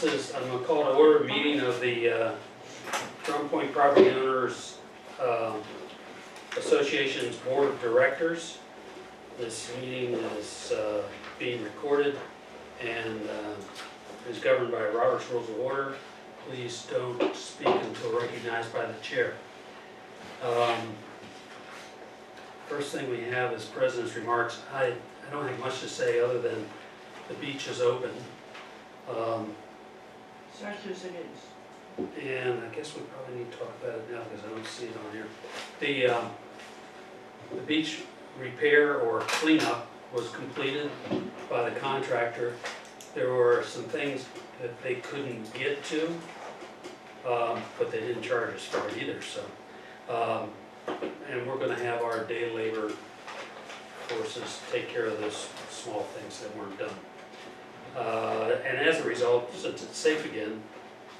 This is, I'm gonna call to order a meeting of the Drum Point Property Owners Association's Board of Directors. This meeting is being recorded and is governed by Robert's Rules of Order. Please don't speak until recognized by the chair. First thing we have is President's remarks. I don't have much to say other than the beach is open. Such as it is. And I guess we probably need to talk about it now because I don't see it on here. The beach repair or cleanup was completed by the contractor. There were some things that they couldn't get to, but they didn't charge us for it either. So, and we're going to have our day labor forces take care of those small things that weren't done. And as a result, since it's safe again,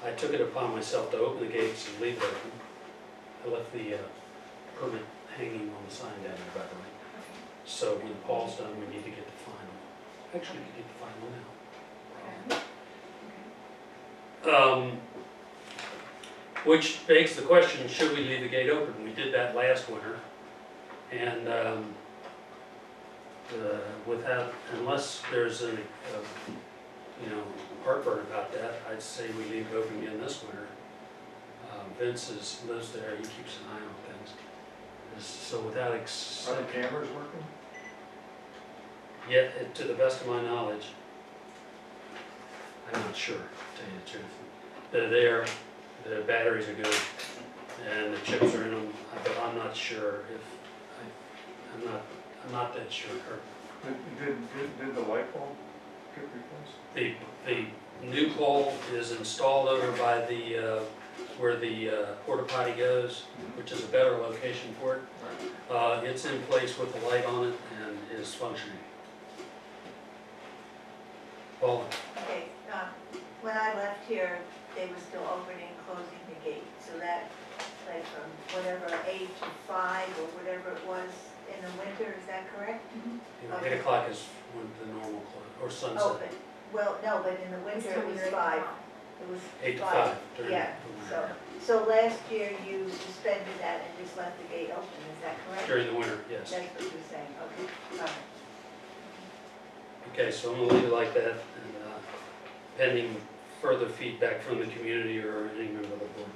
I took it upon myself to open the gates and leave it open. I left the permit hanging on the sign down there, by the way. So when Paul's done, we need to get the final. Actually, we can get the final now. Which begs the question, should we leave the gate open? We did that last winter. And unless there's a heartburn about that, I'd say we leave it open again this winter. Vince lives there, he keeps an eye on things. So without Are the cameras working? Yet, to the best of my knowledge, I'm not sure, to tell you the truth. They're there, the batteries are good, and the chips are in them, but I'm not sure I'm not that sure. Did the light bulb get replaced? The new pole is installed over by the, where the porta potty goes, which is a better location for it. It's in place with the light on it and is functioning. Paula? Okay, when I left here, they were still opening and closing the gate. So that, like from whatever 8 to 5 or whatever it was in the winter, is that correct? Mm-hmm. 8 o'clock is when the normal close, or sunset. Open. Well, no, but in the winter it was 5. It was 8 to 5. during Yeah, the winter. so last year you suspended that and just left the gate open, is that correct? During the winter, yes. That's what you're saying, okay, all right. Okay, so I'm gonna leave it like that, and pending further feedback from the community or any member of the board.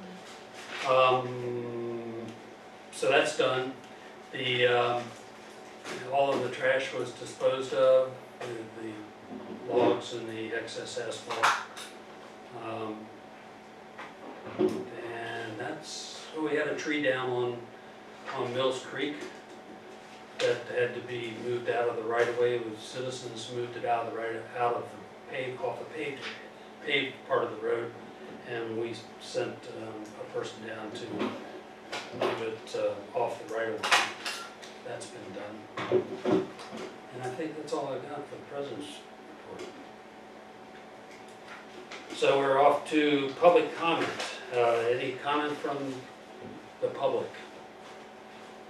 So that's done. All of the trash was disposed of, the logs and the excess asphalt. And we had a tree down on Mills Creek that had to be moved out of the right of way. The citizens moved it out of off the paved part of the road, and we sent a person down to move it off the right of way. That's been done. And I think that's all I got for the president's report. So we're off to public comment. Any comment from the public?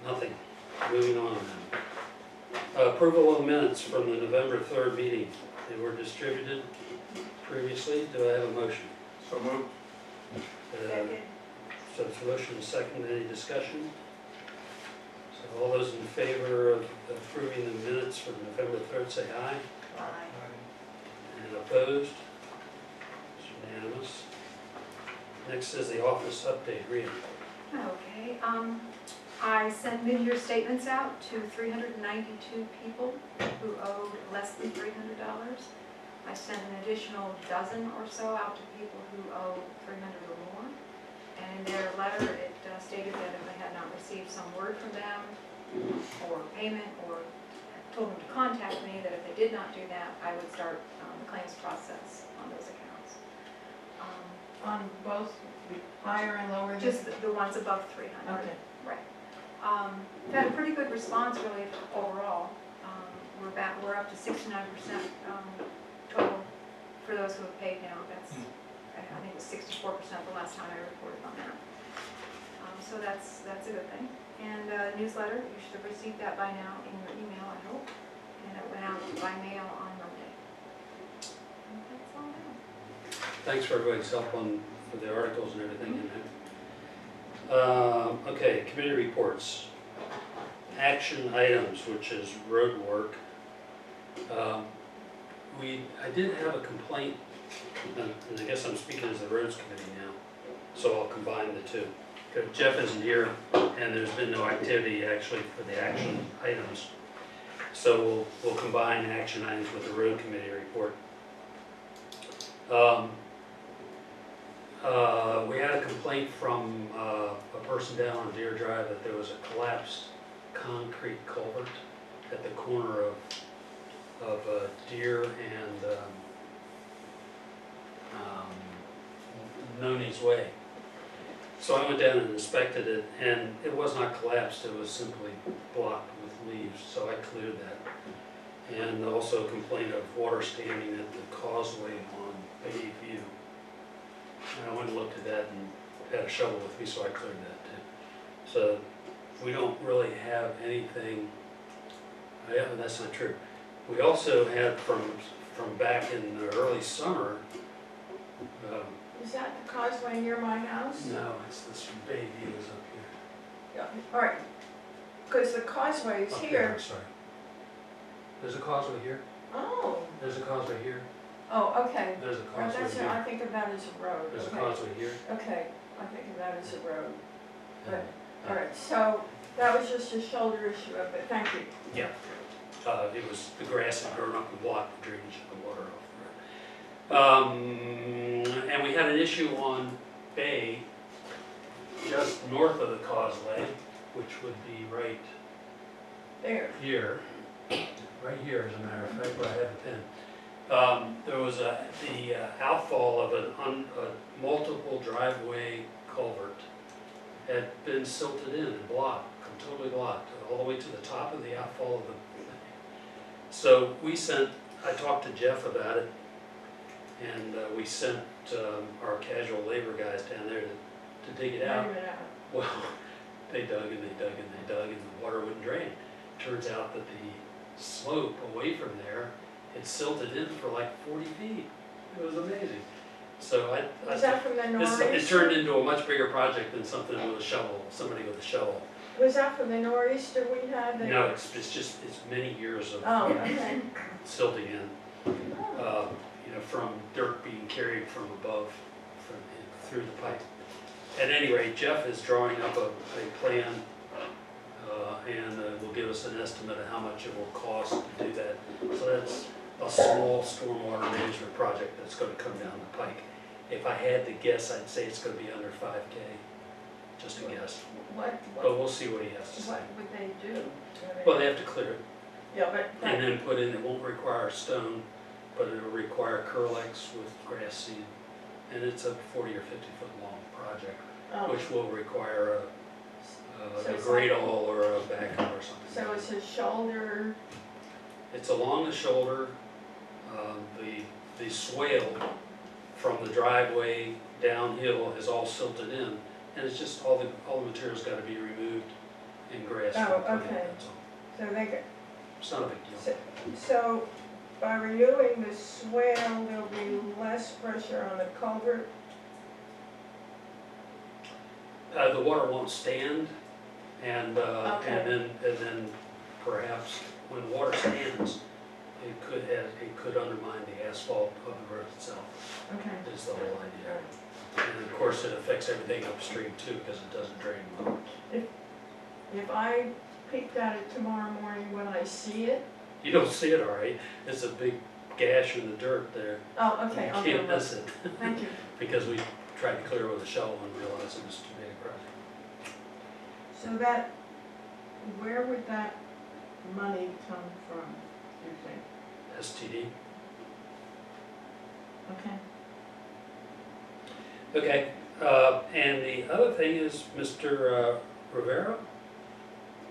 Nothing. Moving on. Approval of minutes from the November 3rd meeting. They were distributed previously. Do I have a motion? So moved. Second. So it's motion and second. Any discussion? So all those in favor of approving the minutes from November 3rd say aye. Aye. And opposed? It's unanimous. Next is the office update. Rita. Okay, I sent mid-year statements out to 392 people who owed less than $300. I sent an additional dozen or so out to people who owe $300 or more. And in their letter, it stated that if I had not received some word from them or payment, or told them to contact me, that if they did not do that, I would start the claims process on those accounts. On both higher and lower? Just the ones above 300. Okay. Right. We've had a pretty good response really overall. We're up to 69% total for those who have paid now. That's I think it was 64% the last time I reported on that. So that's a good thing. And newsletter, you should have received that by now in your email, I hope. And it went out by mail on Monday. And that's all I have. thanks for everybody's help for the articles and everything in there. Okay, committee reports. Action items, which is road work. I did have a complaint, and I guess I'm speaking as the roads committee now, so I'll combine the two. Jeff isn't here, and there's been no activity actually for the action items. So we'll combine action items with the road committee report. We had a complaint from a person down on Deer Drive that there was a collapsed concrete culvert at the corner of Deer and Noni's Way. So I went down and inspected it, and it was not collapsed, it was simply blocked with leaves, so I cleared that. And also a complaint of water standing at the causeway on Bay View. And I went and looked at that and had a shovel with me, so I cleared that too. So we don't really have anything, yeah, that's not true. We also had from back in the early summer, Is that the causeway near my house? no, it's this Bay View is up here. Yeah, all right, because the causeway is Up here. I'm sorry. There's a causeway here, Oh, there's a causeway here, oh, okay. there's a Well, causeway that's, here, I think of that as a road. there's a Okay. causeway here. Okay, I think of that as a road. and- All right, so that was just a shoulder issue of it, thank you. Yeah, it was, the grass had grown up and blocked the drainage of the water off the road. And we had an issue on Bay, just north of the causeway, which would be right There. here, right here as a matter of fact, where I have a pen. There was the outfall of a multiple driveway culvert had been silted in and blocked, totally blocked, all the way to the top of the outfall of the thing. So I talked to Jeff about it, and we sent our casual labor guys down there to dig it out. Wait a minute. Well, they dug and they dug and they dug, and the water wouldn't drain. Turns out that the slope away from there had silted in for like 40 feet. It was amazing. So Was that from the it nor'easter? turned into a much bigger project than something with a shovel, somebody with a shovel. Was that from the nor'easter we had? No, it's many years of Oh, okay. silting in, from dirt being carried from above, through the pipe. At any rate, Jeff is drawing up a plan, and will give us an estimate of how much it will cost to do that. So that's a small stormwater management project that's gonna come down the pike. If I had to guess, I'd say it's gonna be under 5K, just a guess. What But we'll see what he has to say. would they do? Well, they have to clear it, Yeah, but, and then put in, it won't require stone, but it'll require curlex with grass seed. And it's a 40 or 50 foot long project, oh, which will require So a it's grade like- all or a backhoe or something. so it's a shoulder, It's along the shoulder, the swale from the driveway downhill is all silted in, and it's just all the material's gotta be removed and grass. Oh, replanted, okay. that's all. so they got, It's not a big deal. so by renewing the swale, there'll be less pressure on the culvert? The water won't stand, and Okay. then perhaps when water stands, it could undermine the asphalt of the road itself, Okay. is the whole idea. And of course, it affects everything upstream too, because it doesn't drain well. If I peeked at it tomorrow morning, will I see it? You don't see it all right, it's a big gash in the dirt there. Oh, okay, I'll You go can't look. miss it, Thank you. because we tried to clear with a shovel and realized it was too big a project. So that, where would that money come from, do you think? STD. Okay. Okay, and the other thing is Mr. Rivera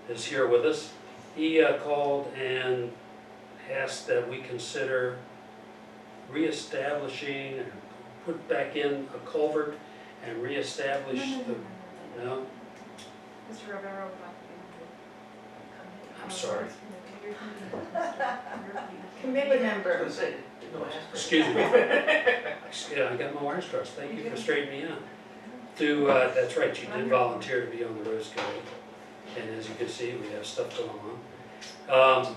is here with us. He called and asked that we consider reestablishing, or put back in a culvert and reestablish no? Mr. Rivera would like to be able to come in. I'm sorry. your convenience, Mr. Your convenience. Committee member. Excuse me. Yeah, I got my wires crossed. Thank you for straightening me out. That's right, you did volunteer to be on the roads committee. And as you can see, we have stuff going on.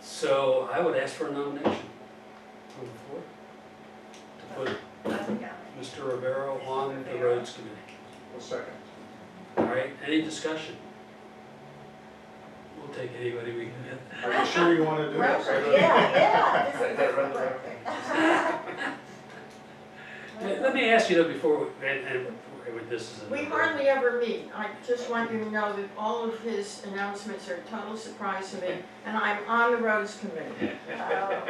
So I would ask for a nomination on the floor to put Mr. Rivero on the roads committee. Well, second. All right, any discussion? We'll take anybody we can get. Are you sure you want to do this? Yeah, this is. Let me ask you though before, and this is. We hardly ever meet. I just want you to know that all of his announcements are a total surprise to me, and I'm on the roads committee. Oh,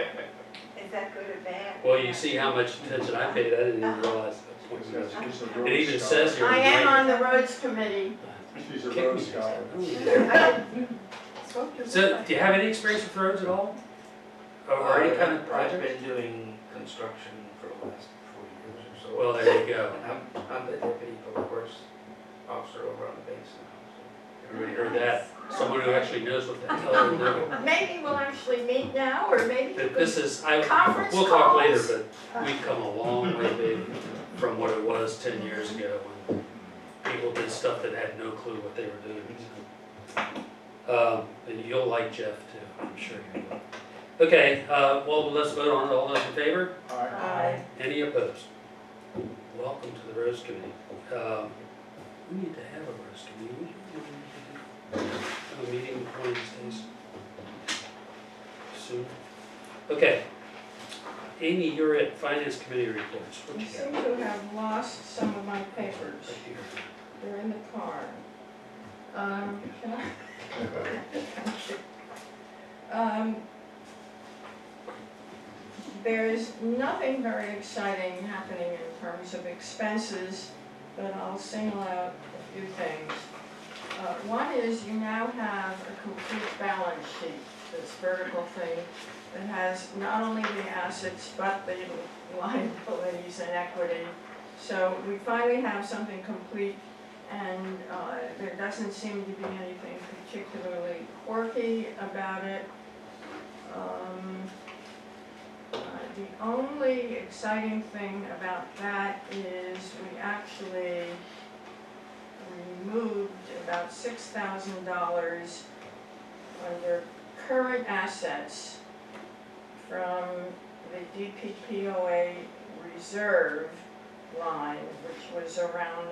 is that good or bad? Well, you see how much attention I paid, I didn't even realize. He's a It road even scholar. says here. I am on the roads committee. She's a Kick road me. scholar. So, do you have any experience with roads at all? Or any kind of I've project? been doing construction for the last 4 years or so. Well, there you go. And I'm the deputy public works officer over on the base now. Everybody heard that? Someone who actually knows what the hell they're doing. Maybe we'll actually meet now, or maybe But this is, conference we'll talk later, calls. but we've come a long way, baby, from what it was 10 years ago when people did stuff that had no clue what they were doing. And you'll like Jeff too, I'm sure you will. Okay, well, let's vote on it. All those in favor? Aye. Any opposed? Welcome to the Rose Committee. We need to have a Rose Committee. We need to have a meeting one of these days. Soon. Okay. Amy, you're at Finance Committee reports. What I you seem got? to have lost some of my papers. Right here. They're in the car. Can I? There's nothing very exciting happening in terms of expenses, but I'll single out a few things. One is you now have a complete balance sheet, this vertical thing, that has not only the assets, but the liabilities and equity. So we finally have something complete, and there doesn't seem to be anything particularly quirky about it. The only exciting thing about that is we actually removed about $6,000 under current assets from the DPPOA reserve line, which was around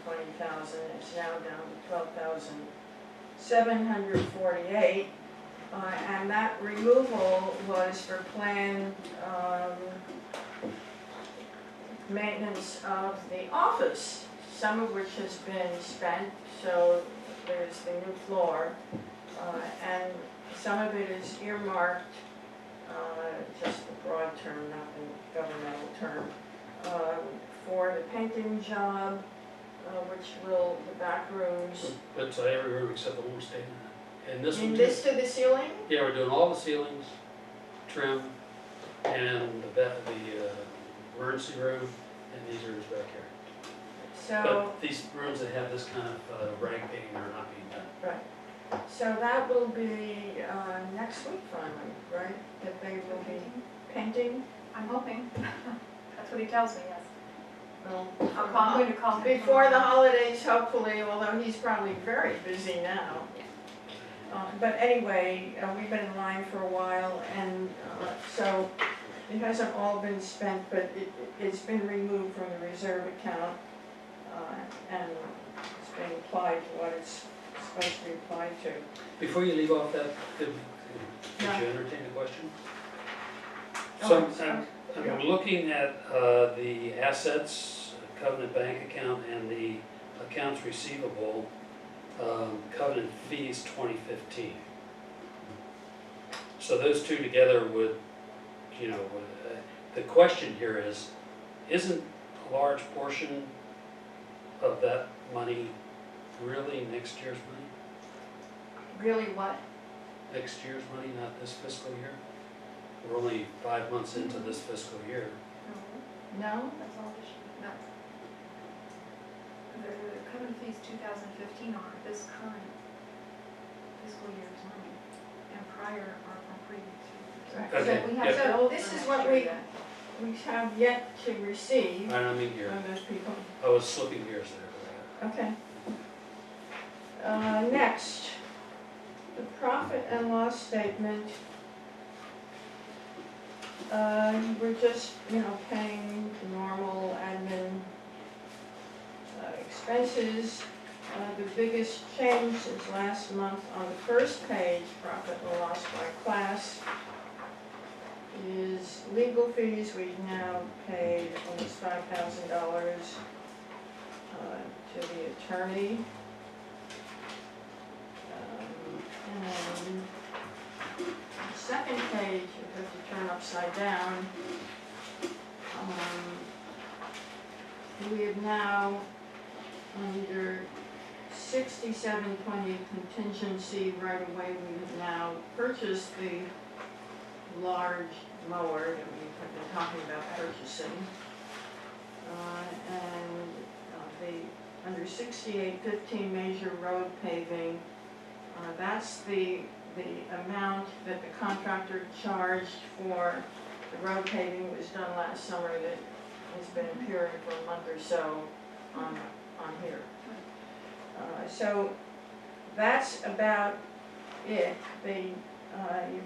20,000. It's now down to 12,748. And that removal was for planned maintenance of the office, some of which has been spent, so there's the new floor, and some of it is earmarked, just the broad term, not the governmental term, for the painting job, which will, the back rooms. That's every room except the one staying. And this one In too? this to the ceiling? Yeah, we're doing all the ceilings, trim, and the emergency room, and these rooms back here. So, But these rooms that have this kind of rag painting are not being done. right. So that will be next week finally, right? That they will be painting? I'm hoping. That's what he tells me, yes. Well, I'm going to call him. before the holidays, hopefully, although he's probably very busy now. But anyway, we've been in line for a while, and so it hasn't all been spent, but it's been removed from the reserve account, and it's being applied to what it's supposed to be applied to. Before you leave off that, could Yeah. you entertain a question? Oh, So sorry. I'm looking at the assets, Covenant Bank account, and the accounts receivable, Covenant fees 2015. So those two together would, the question here is, isn't a large portion of that money really next year's money? Really what? Next year's money, not this fiscal year? We're only 5 months into this fiscal year. No? That's all this, no. The covenant fees 2015 are this current fiscal year's money. prior, our previous years. Right. Okay, So we have yep. to So vote this for is next what year we- yet. We have yet to receive I don't mean here, from those people. I was slipping gears there. Okay. Next, the profit and loss statement. We're just, paying normal admin expenses. The biggest change since last month on the first page, profit and loss by class, is legal fees. We've now paid almost $5,000 to the attorney. And the second page, you have to turn upside down. We have now, under 6720 contingency right away, we have now purchased the large mower that we have been talking about purchasing. Under 6815 major road paving, that's the amount that the contractor charged for the road paving was done last summer that has been appearing for a month or so on here. So that's about it. You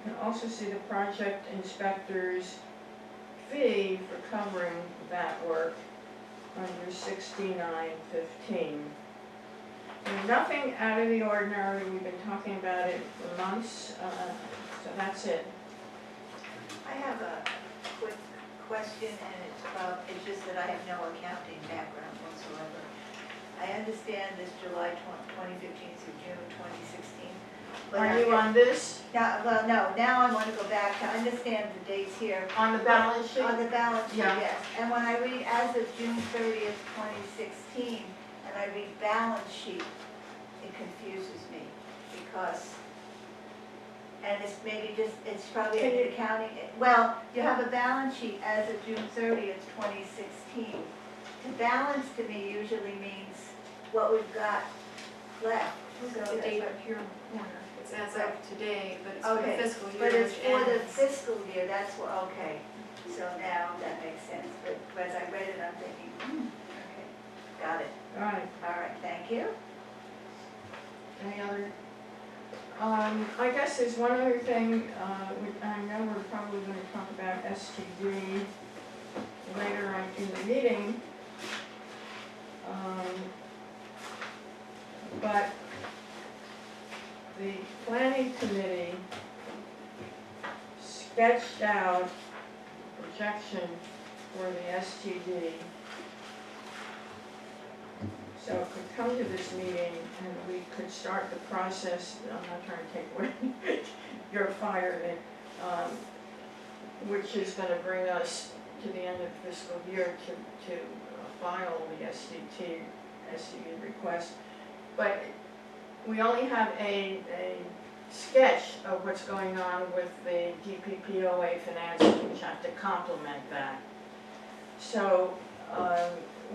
can also see the project inspector's fee for covering that work under 6915. Nothing out of the ordinary. We've been talking about it for months, so that's it. I have a quick question, and it's just that I have no accounting background whatsoever. I understand this July 2015 through June 2016. but Are I you get- on this, Now, well, no, now I want to go back to understand the dates here. on the balance sheet? On the balance sheet, Yeah. yes. And when I read as of June 30th, 2016, and I read balance sheet, it confuses me because, and it's maybe just, it's probably Can you- an accounting, well, you have a balance sheet as of June 30th, 2016. To balance to me usually means what we've got left. Look So at the that's date what- up here in the corner. It's as of today, but it's for the Okay, fiscal year, But it's which for the ends. fiscal year, that's what, okay, so now that makes sense, but as I read it, I'm thinking, okay, got it, All right, all right, thank you. any other? I guess there's one other thing, I know we're probably gonna talk about STD later on in the meeting. But the planning committee sketched out a projection for the STD. So it could come to this meeting and we could start the process, I'm not trying to take away your fire, which is gonna bring us to the end of the fiscal year to file the STD request. But we only have a sketch of what's going on with the DPPOA financing, which have to complement that. So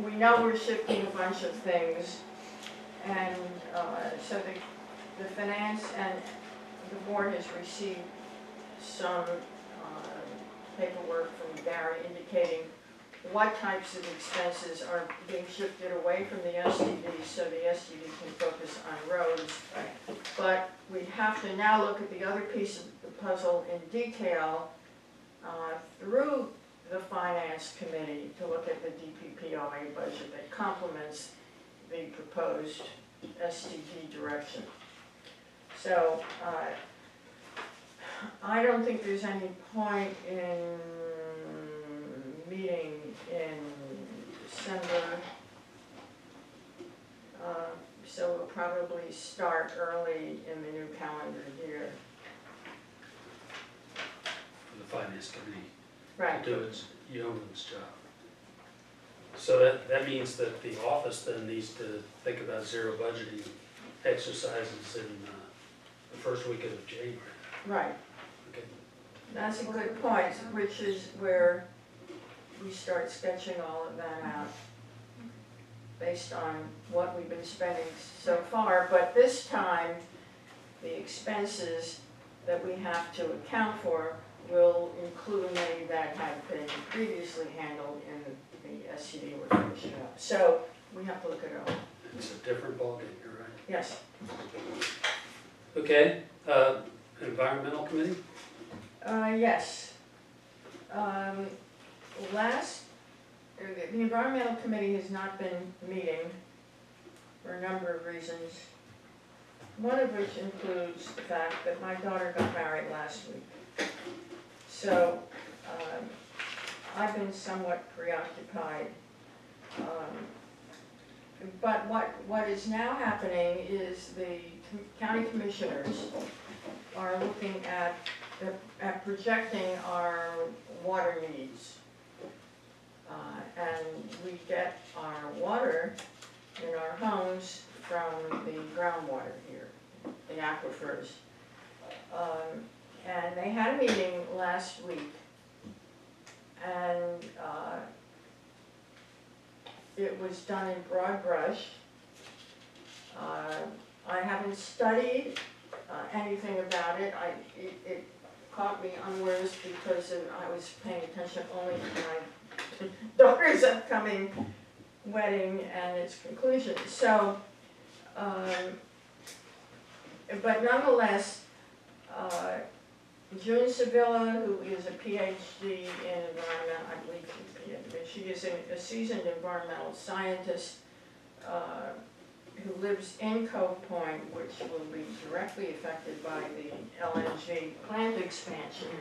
we know we're shifting a bunch of things, and so the finance and the board has received some paperwork from Gary indicating what types of expenses are being shifted away from the STD so the STD can focus on roads. But we have to now look at the other piece of the puzzle in detail through the finance committee to look at the DPPOA budget that complements the proposed STD direction. So I don't think there's any point in meeting in December, so we'll probably start early in the new calendar year. For the finance committee Right. to do its yeoman's job. So that means that the office then needs to think about zero budgeting exercises in the first week of January. Right. Okay. That's a good point, which is where we start sketching all of that out based on what we've been spending so far. But this time, the expenses that we have to account for will include many that have been previously handled in the SCD we're finishing up. So we have to look at it all. It's a different ballgame, you're right. Yes. Okay, environmental committee? Yes. The environmental committee has not been meeting for a number of reasons. One of which includes the fact that my daughter got married last week. So, I've been somewhat preoccupied. But what is now happening is the county commissioners are looking at projecting our water needs. And we get our water in our homes from the groundwater here, the aquifers. And they had a meeting last week, and it was done in broad brush. I haven't studied anything about it. It caught me unawares because I was paying attention only to my daughter's upcoming wedding and its conclusion. So, but nonetheless, June Sevilla, who is a PhD in environment, I believe she is a seasoned environmental scientist who lives in Cove Point, which will be directly affected by the LNG plant expansion,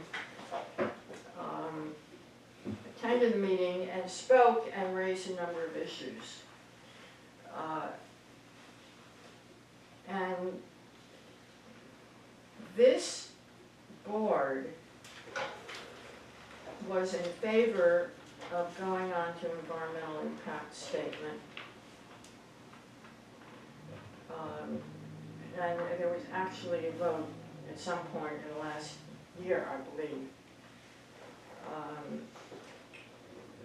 attended the meeting and spoke and raised a number of issues. And this board was in favor of going on to environmental impact statement. And there was actually a vote at some point in the last year, I believe.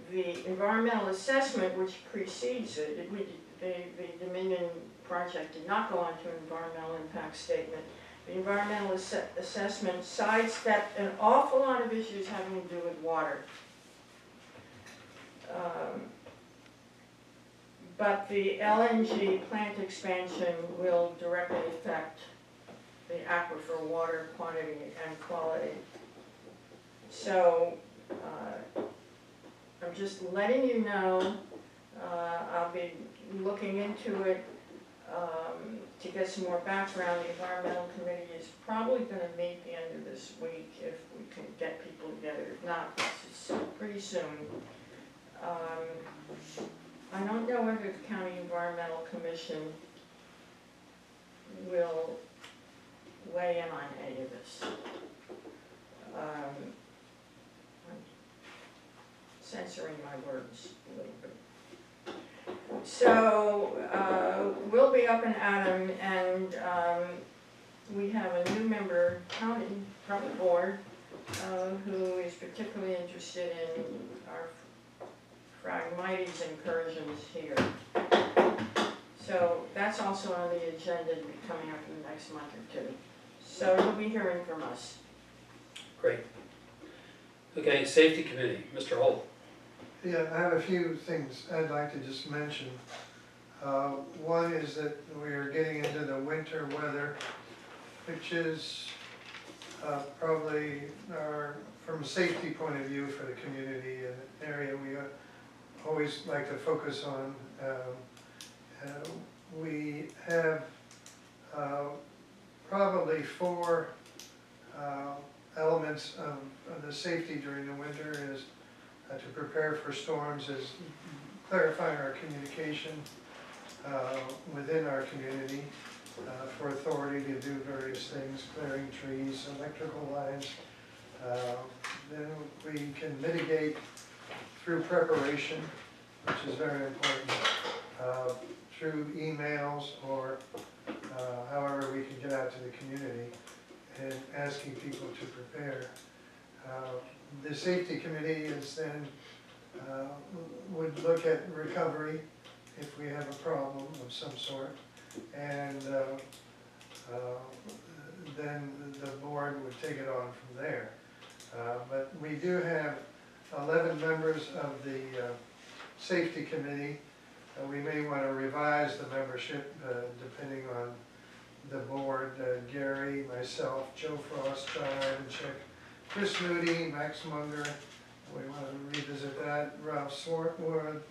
The environmental assessment, which precedes it, the Dominion project did not go on to an environmental impact statement. The environmental assessment sidestepped an awful lot of issues having to do with water. But the LNG plant expansion will directly affect the aquifer water quantity and quality. So I'm just letting you know, I'll be looking into it to get some more background. The environmental committee is probably going to meet the end of this week if we can get people together. If not, it's pretty soon. I don't know whether the County Environmental Commission will weigh in on any of this. I'm censoring my words a little bit. So we'll be up and at 'em, and we have a new member coming from the board who is particularly interested in our Phragmites incursions here. So that's also on the agenda to be coming up in the next month or two. So you'll be hearing from us. Great. Okay, safety committee, Mr. Holt. Yeah, I have a few things I'd like to just mention. One is that we are getting into the winter weather, which is probably from a safety point of view for the community and the area we always like to focus on. We have probably four elements of the safety during the winter is to prepare for storms, is clarifying our communication within our community for authority to do various things, clearing trees, electrical lines. Then we can mitigate through preparation, which is very important, through emails or however we can get out to the community and asking people to prepare. The safety committee is then would look at recovery if we have a problem of some sort, and then the board would take it on from there. But we do have 11 members of the safety committee. We may want to revise the membership depending on the board. Gary, myself, Joe Frost, John Ivanchek, Chris Moody, Max Munger, we want to revisit that, Ralph Swartwood,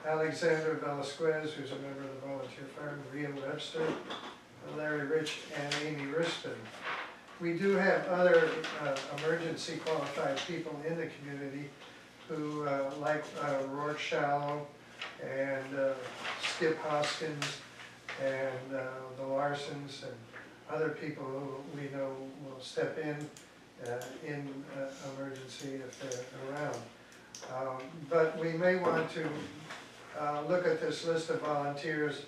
Alexander Velasquez, who's a member of the volunteer fire, Maria Webster, Larry Rich, and Amy Rispin. We do have other emergency qualified people in the community who, like Rourke Shallow and Skip Hoskins and the Larsons and other people who we know will step in emergency if they're around. But we may want to look at this list of volunteers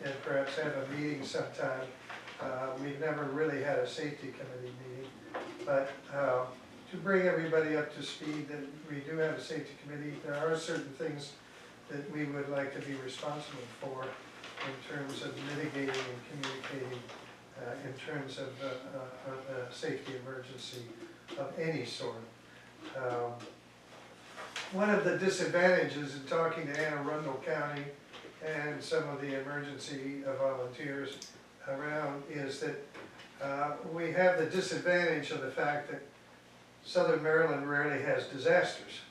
and perhaps have a meeting sometime. We've never really had a safety committee meeting, but to bring everybody up to speed that we do have a safety committee, there are certain things that we would like to be responsible for in terms of mitigating and communicating in terms of a safety emergency of any sort. One of the disadvantages in talking to Anne Arundel County and some of the emergency volunteers around is that we have the disadvantage of the fact that Southern Maryland rarely has disasters.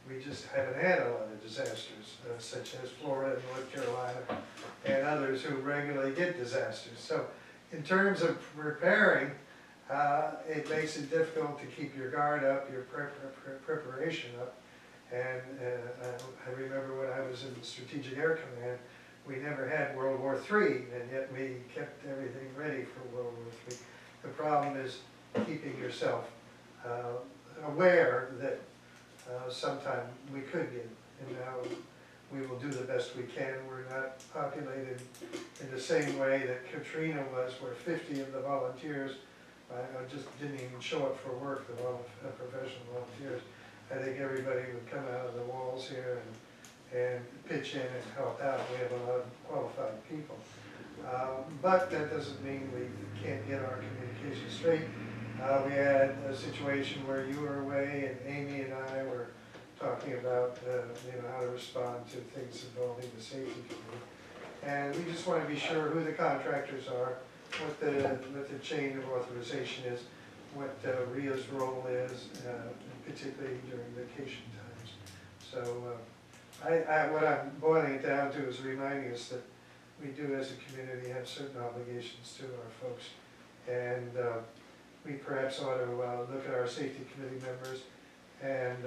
We just haven't had a lot of disasters, such as Florida and North Carolina and others who regularly get disasters. So in terms of preparing, it makes it difficult to keep your guard up, your preparation up. And I remember when I was in the Strategic Air Command, we never had World War III, and yet we kept everything ready for World War III. The problem is keeping yourself aware that sometime we could get, and now we will do the best we can. We're not populated in the same way that Katrina was, where 50 of the volunteers just didn't even show up for work, the professional volunteers. I think everybody would come out of the walls here and pitch in and help out. We have a lot of qualified people. But that doesn't mean we can't get our communication straight. We had a situation where you were away and Amy and I were talking about how to respond to things involving the safety committee. And we just want to be sure who the contractors are, what the chain of authorization is, what RIA's role is, particularly during vacation times. So what I'm boiling it down to is reminding us that we do as a community have certain obligations to our folks. And we perhaps ought to look at our safety committee members and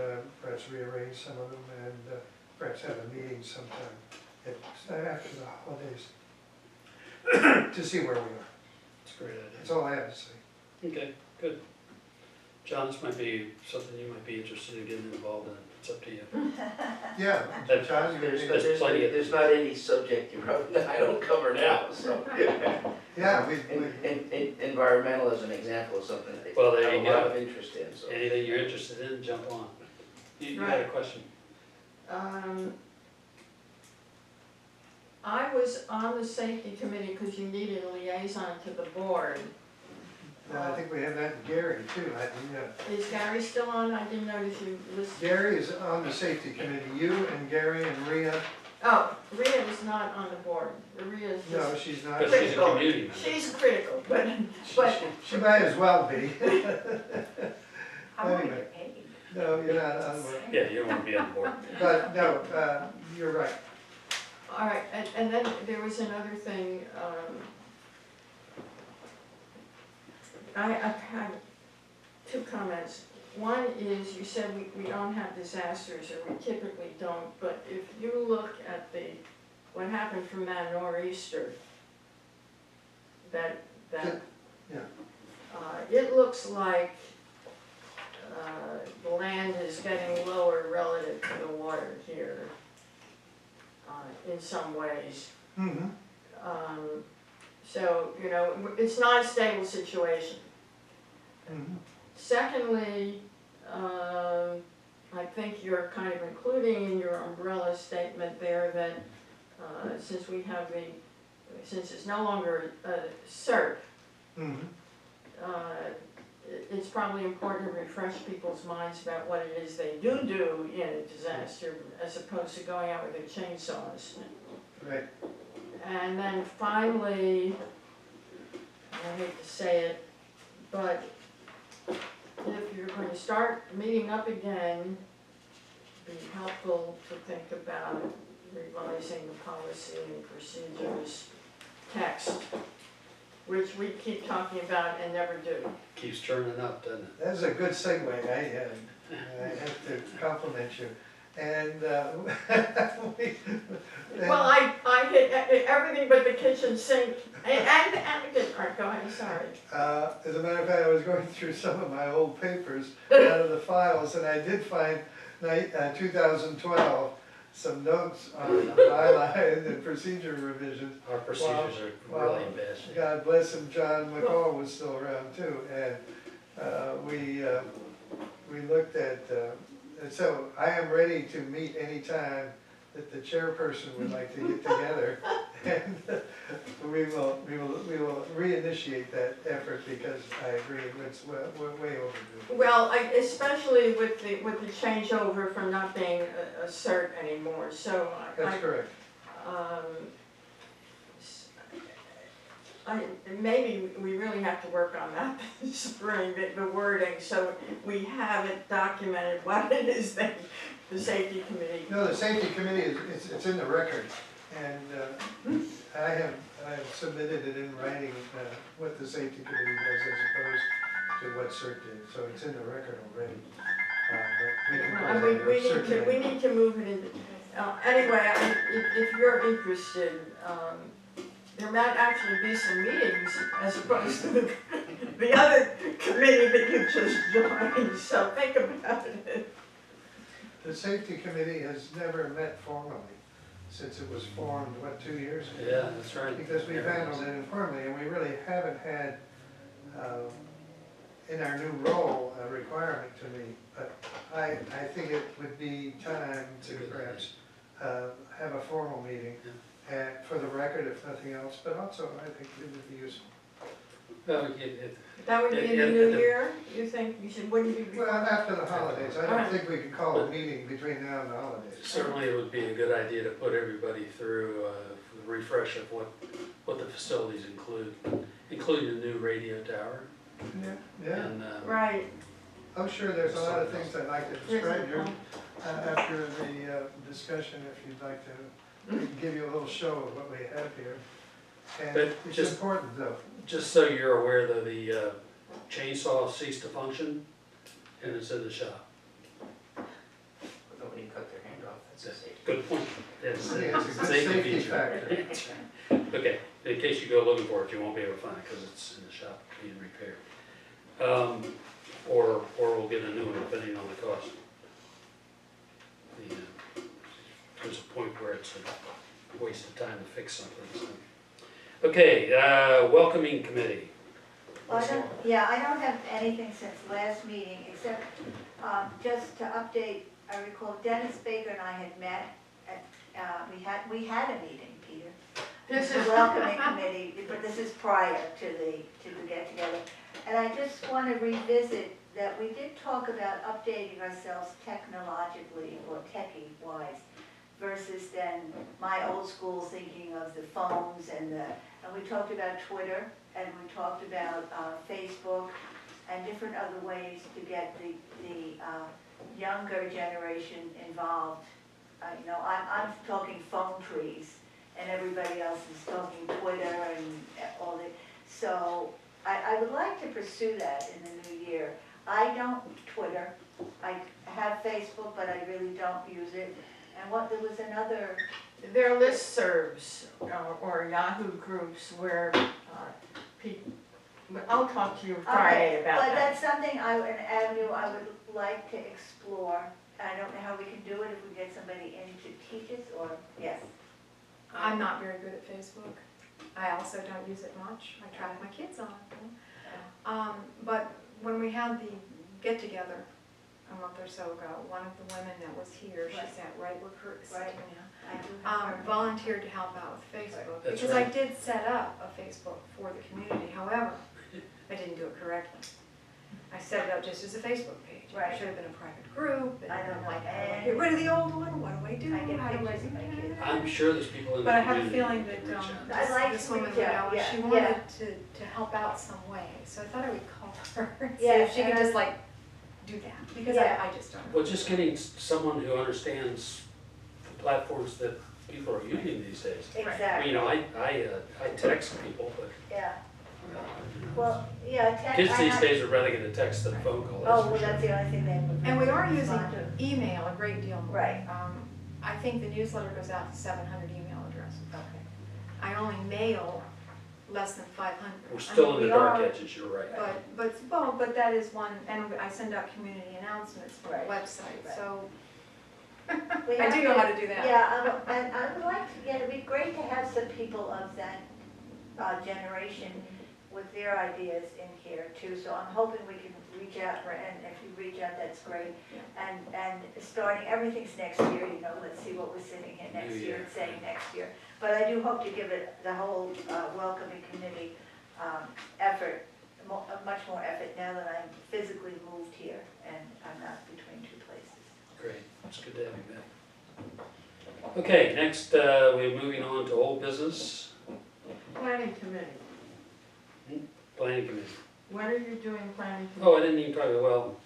perhaps rearrange some of them and perhaps have a meeting sometime after the holidays to see where we are. That's a great idea. That's all I have to say. Okay, good. John, this might be something you might be interested in getting involved in. It's up to you. Yeah, That- John, you There's plenty of- There's not any subject you probably, I don't cover now, so. yeah, Environmental as an example of something that Well, I there have a you lot go. of interest in, so. Anything you're interested in, jump on. You had a question? I was on the safety committee because you needed a liaison to the board. I think we have that in Gary too. Is Gary still on? I didn't notice you listed. Gary is on the safety committee. You and Gary and Rhea. Oh, Rhea is not on the board. Rhea is No, just, she's not. But she's a community member. she's critical, but She might as well be. I want to Anyway. get paid. No, you're not on the board. Yeah, you don't want to be on board. But no, you're right. all right, and then there was another thing, I have two comments. One is, you said we don't have disasters, or we typically don't, but if you look at what happened from that nor'easter, that Yeah. it looks like the land is getting lower relative to the water here, in some ways. Mm-hmm. So, it's not a stable situation. Mm-hmm. Secondly, I think you're kind of including in your umbrella statement there that since it's no longer a CERT, Mhm. It's probably important to refresh people's minds about what it is they do in a disaster, as opposed to going out with their chainsaws. Right. And then finally, I hate to say it, but if you're going to start meeting up again, it'd be helpful to think about revising the policy and procedures text, which we keep talking about and never do. Keeps turning up, doesn't it? That's a good segue. I have to compliment you. And we, Well, I hit everything but the kitchen sink and the kitchen. All right, go ahead, sorry. as a matter of fact, I was going through some of my old papers out of the files, and I did find 2012, some notes on bylaws and procedure revisions. Our procedures are really in bad shape. God bless him, John McCall was still around too, and we looked at, and so I am ready to meet anytime that the chairperson would like to get together. And we will reinitiate that effort, because I agree, we're way overdue. Well, especially with the changeover from not being a cert anymore, so That's correct. Maybe we really have to work on that this spring, the wording, so we have it documented what it is that the safety committee. No, the safety committee it's in the record, and I have submitted it in writing, what the safety committee does as opposed to what CERT did, so it's in the record already. But We need to move it into, anyway, if you're interested, there might actually be some meetings as opposed to the other committee that you just joined, so think about it. The safety committee has never met formally since it was formed, what, 2 years ago? Yeah, that's right. Because we've handled it informally, and we really haven't had, in our new role, a requirement to meet. But I think it would be time to perhaps have a formal meeting, and for the record, if nothing else, but also I think it would be useful. Well, That would be in the new year, you think, wouldn't be before? Well, after the holidays, I don't Alright. think we could call a meeting between now and the holidays. certainly it would be a good idea to put everybody through a refresh of what the facilities include, including the new radio tower. Yeah, And, Right. I'm sure there's a lot of things I'd like to describe here after the discussion, if you'd like to give you a little show of what we have here. And But it's just- important though. just so you're aware though, the chainsaw ceased to function and it's in the shop. Nobody cut their hand off, that's a safety. Good point. Yes, Yeah, it's a good safety safety feature. factor. That's right. Okay, in case you go looking for it, you won't be able to find it because it's in the shop being repaired. Or we'll get a new one depending on the cost. There's a point where it's a waste of time to fix something. So. Okay, welcoming committee. Well, I don't have anything since last meeting, except just to update, I recall Dennis Baker and I had met at, we had a meeting, Peter. This The is welcoming committee, but this is prior to the get-together. And I just want to revisit that we did talk about updating ourselves technologically or techie-wise versus then my old school thinking of the phones and we talked about Twitter and we talked about Facebook and different other ways to get the younger generation involved. You know, I'm talking phone trees and everybody else is talking Twitter and all the, so I would like to pursue that in the new year. I don't Twitter, I have Facebook, but I really don't use it. And there was another. there are listservs or Yahoo groups where people, I'll talk to you Friday about But that. that's something an avenue I would like to explore. I don't know how we can do it, if we get somebody in to teach us, or, yes. I'm not very good at Facebook. I also don't use it much. I track my kids on it. But when we had the get-together a month or so ago, one of the women that was here, she Right. sat right where Kurt is sitting now, I do have her. volunteered to help out with Facebook. That's Because right. I did set up a Facebook for the community. However, I didn't do it correctly. I set it up just as a Facebook page. Right. It should have been a private group, and I don't I'm know, like, how do I and- get rid of the old one, what do I do? I get How do I pictures do of my kids. that? I'm sure there's people in the But I have a community feeling who that, can reach out. I'd like this to woman reach would out, know, yeah, she yeah. wanted to help out some way, so I thought I would call her and see Yes, if she could and just like do that, because Yeah. I just don't know. Well, just getting someone who understands the platforms that people are using these days. Exactly, You know, I text people, but, yeah, you know, well, yeah. kids these days would rather get a text than a phone call, Oh, that's well, for that's sure. the only thing they would. And we are really using respond to. email a great deal more. Right. I think the newsletter goes out to 700 email addresses. Okay. I only mail less than 500. We're still I mean, in the we dark are, edges, you're right. but that is one, and I send out community announcements from the Right. website, Right. so We I have do know how to do that. Yeah, and I would like to, yeah, it'd be great to have some people of that generation with their ideas in here too, so I'm hoping we can reach out, and if you reach out, that's great. And starting, everything's next year, you know, let's see what we're sitting here next year and saying next year. But I do hope to give it, the whole welcoming committee effort, much more effort now that I'm physically moved here and I'm not between two places. Great, it's good to have you back. Okay, next, we're moving on to old business, Planning committee, planning committee. when are you doing planning committee? Oh, I didn't even talk about, well,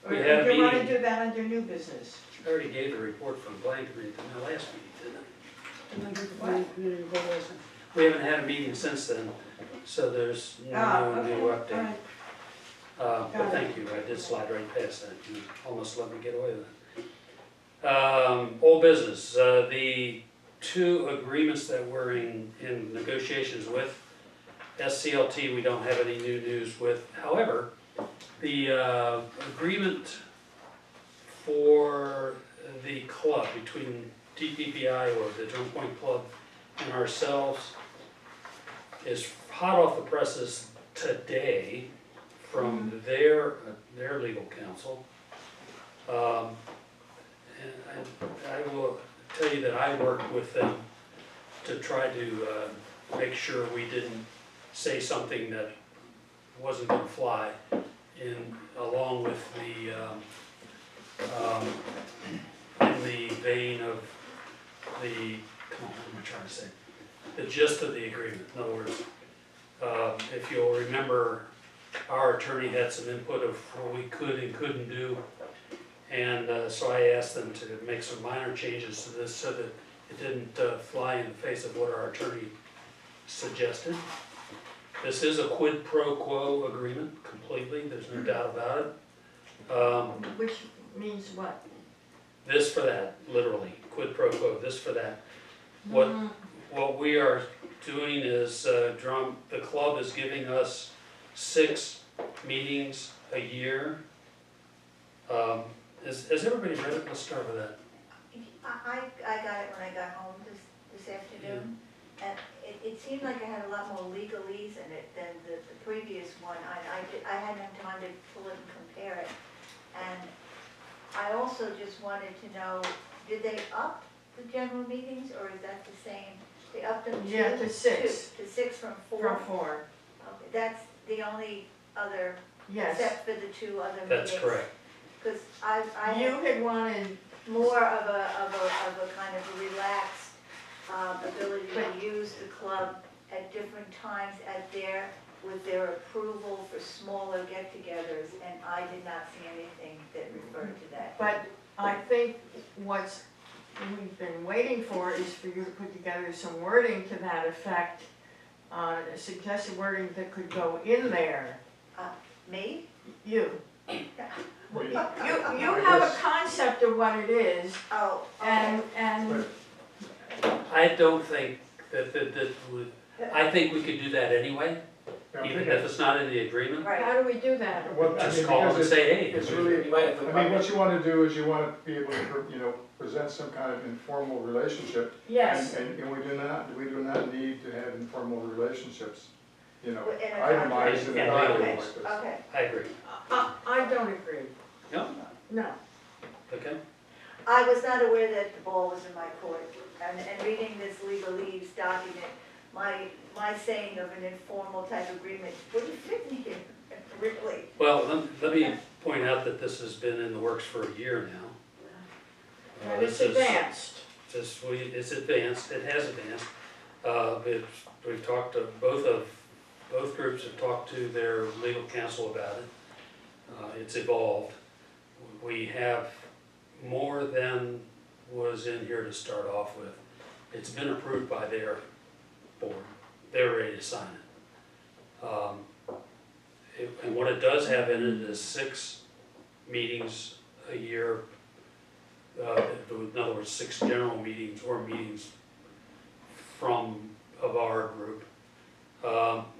Or we had a do you wanna meeting. do that under new business? I already gave the report from planning committee in the last meeting, didn't I? Didn't I give the planning committee report last time? We haven't had a meeting since then, so there's no new update. But Got it. thank you, I did slide right past that, you almost let me get away with it. Old business, the two agreements that we're in negotiations with, SCLT, we don't have any new news with. However, the agreement for the club between DPPI or the Drum Point Club and ourselves is hot off the presses today from their legal counsel. And I will tell you that I worked with them to try to make sure we didn't say something that wasn't gonna fly along with in the vein of the, come on, what am I trying to say? The gist of the agreement, in other words, if you'll remember, our attorney had some input of what we could and couldn't do. And so I asked them to make some minor changes to this so that it didn't fly in the face of what our attorney suggested. This is a quid pro quo agreement completely, there's no doubt about it. Which means what? This for that, literally, quid pro quo, this for that. What we are doing is, the club is giving us 6 meetings a year. Has everybody read it? Let's start with that. I got it when I got home this afternoon, and it seemed like I had a lot more legalese in it than the previous one. I hadn't had time to pull it and compare it. And I also just wanted to know, did they up the general meetings, or is that the same? They upped them Yeah, to 6. To 6 from 4? From 4, Okay, that's the only other, yes. except for the 2 other meetings. That's correct. Because I You had wanted, more of a kind of a relaxed ability to use the club at different times with their approval for smaller get-togethers, and I did not see anything that referred to that. but I think we've been waiting for is for you to put together some wording to that effect, suggested wording that could go in there. Me? You. We- You I have a guess- concept of what it is, Oh, okay. and I don't think that would, I think we could do that anyway, Yeah, I'm even thinking- if it's not in the agreement. Right. how do we do that? What- I Just mean, call them because and say, hey. It's really, You might have to- I mean, what you wanna do is you wanna be able to, present some kind of informal relationship. Yes, And we do not need to have informal relationships, In a itemized in the Yeah, document Okay, like this. okay. I agree. I don't agree, No? no. Okay. I was not aware that the ball was in my court, and reading this legalese document, my saying of an informal type agreement wouldn't fit in here, really. Well, let me point out that this has been in the works for a year now. And it's This is- advanced. It's advanced, it has advanced. We've talked to, both groups have talked to their legal counsel about it. It's evolved. We have more than was in here to start off with. It's been approved by their board. They're ready to sign it. And what it does have in it is 6 meetings a year. In other words, 6 general meetings or meetings of our group.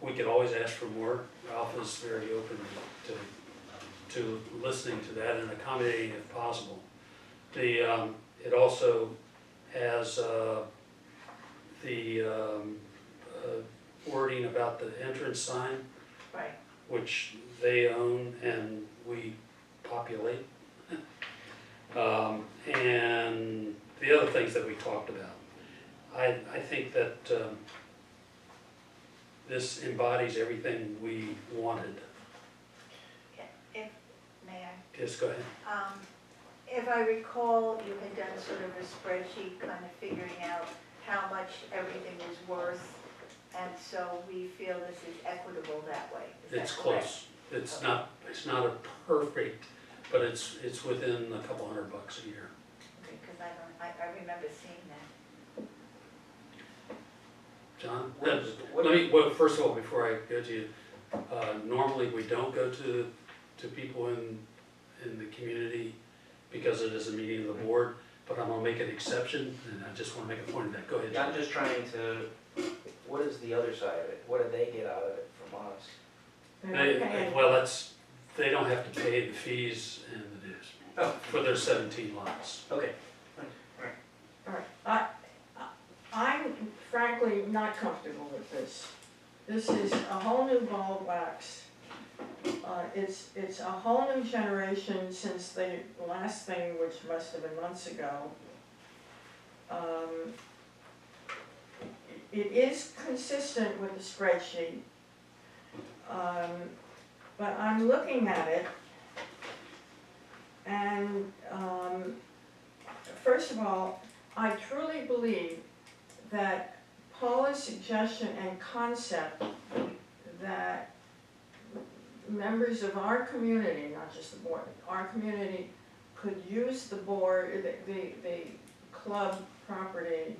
We could always ask for more. Ralph is very open to listening to that and accommodating if possible. It also has the wording about the entrance sign, Right. which they own and we populate. And the other things that we talked about. I think that this embodies everything we wanted. If, may I? Just go ahead. If I recall, you had done sort of a spreadsheet kind of figuring out how much everything was worth, and so we feel this is equitable that way. Is that It's correct? close. It's not a perfect, but it's within a couple $100 a year. Okay, because I remember seeing that. John? What- Let me, well, first of all, before I go to you, normally we don't go to people in the community because it is a meeting of the board, but I'm gonna make an exception, and I just wanna make a point of that. Go ahead, John. I'm just trying to, what is the other side of it? What do they get out of it from us? Well, they don't have to pay the fees and the dues Oh. for their 17 lots. Okay. All right, I'm frankly not comfortable with this. This is a whole new ball of wax. It's a whole new generation since the last thing, which must have been months ago. It is consistent with the spreadsheet, but I'm looking at it, and first of all, I truly believe that Paula's suggestion and concept that members of our community, not just the board, our community could use the board, the club property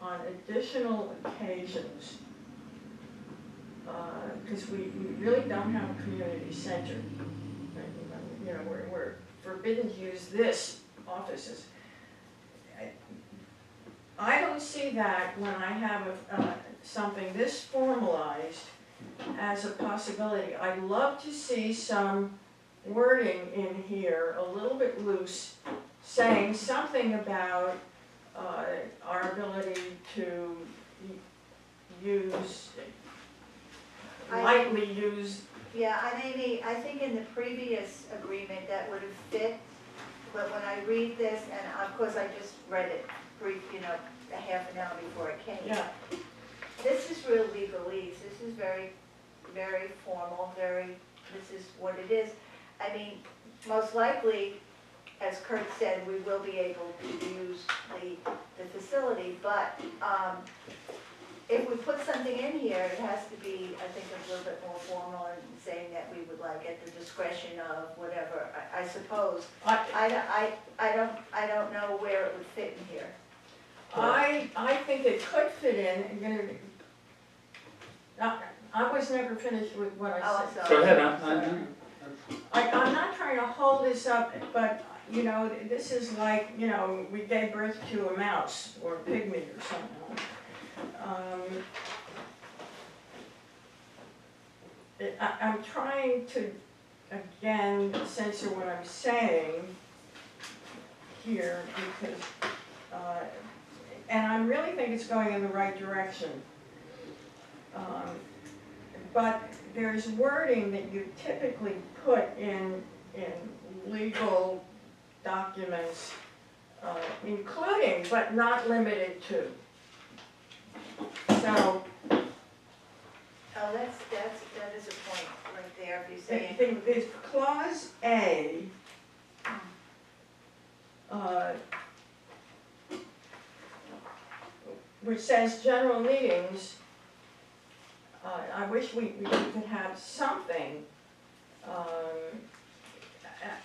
on additional occasions, because we really don't have a community center. You know, we're forbidden to use this offices. I don't see that when I have something this formalized as a possibility. I'd love to see some wording in here, a little bit loose, saying something about our ability to use, lightly use. Yeah, I think in the previous agreement that would have fit, but when I read this, and of course I just read it brief, a half an hour before it came. Yeah. This is real legalese, this is very, very formal, this is what it is. I mean, most likely, as Kurt said, we will be able to use the facility, but if we put something in here, it has to be, I think, a little bit more formal and saying that we would like at the discretion of whatever, I suppose. I don't know where it would fit in here. I think it could fit in, I was never finished with what I Oh, said. so- Go ahead, I'm not trying to hold this up, but, this is like, we gave birth to a mouse or a pygmy or something. I'm trying to, again, censor what I'm saying here because, and I really think it's going in the right direction. But there's wording that you typically put in legal documents, including but not limited to. So Oh, that is a point right there, if you say. There's clause A, which says general meetings. I wish we could have something,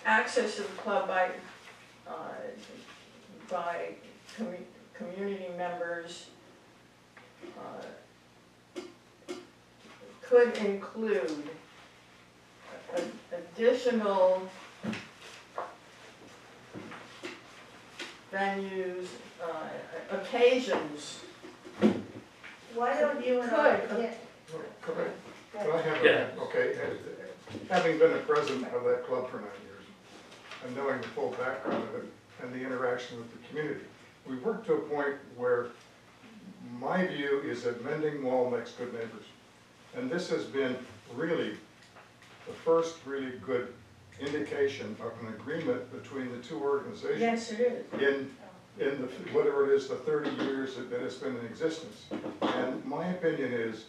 access to the club by community members, could include additional venues, occasions. Why don't you and I, Could. yeah, Could I have Yeah. okay, having been a president of that club for 9 years, and knowing the full background of it, and the interaction with the community, we worked to a point where my view is that mending wall makes good neighbors. And this has been really the first really good indication of an agreement between the two organizations. Yes, it is. In the, whatever it is, the 30 years that it's been in existence. And my opinion is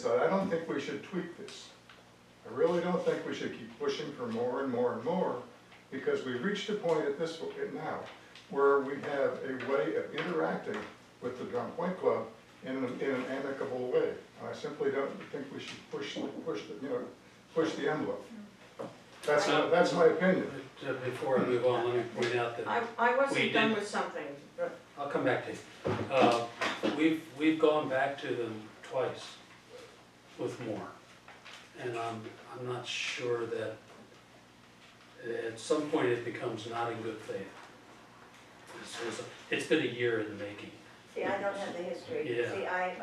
that I don't think we should tweak this. I really don't think we should keep pushing for more and more and more, because we've reached a point at this point now where we have a way of interacting with the Drum Point Club in an amicable way. I simply don't think we should push the envelope. That's my opinion. Before I move on, let me point out that, I We wasn't done did- with something, but I'll come back to you. We've gone back to them twice with more. And I'm not sure that, at some point it becomes not in good faith. It's been a year in the making. see, I don't have the history. Yeah. See, I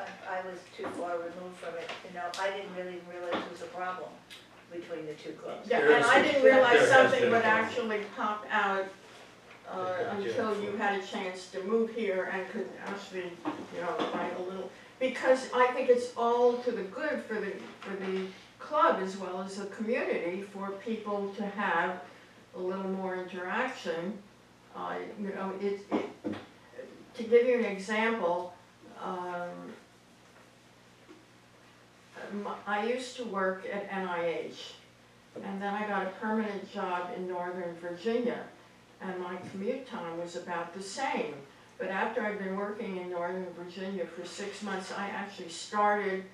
was too far removed from it to know, I didn't really realize it was a problem between the two clubs. yeah, There and is I a- didn't there realize has something been a would problem. actually pop out Yeah. until you had a chance to move here and could actually, write a little, because I think it's all to the good for the club as well as the community, for people to have a little more interaction. To give you an example, I used to work at NIH, and then I got a permanent job in Northern Virginia, and my commute time was about the same. But after I'd been working in Northern Virginia for 6 months, I actually started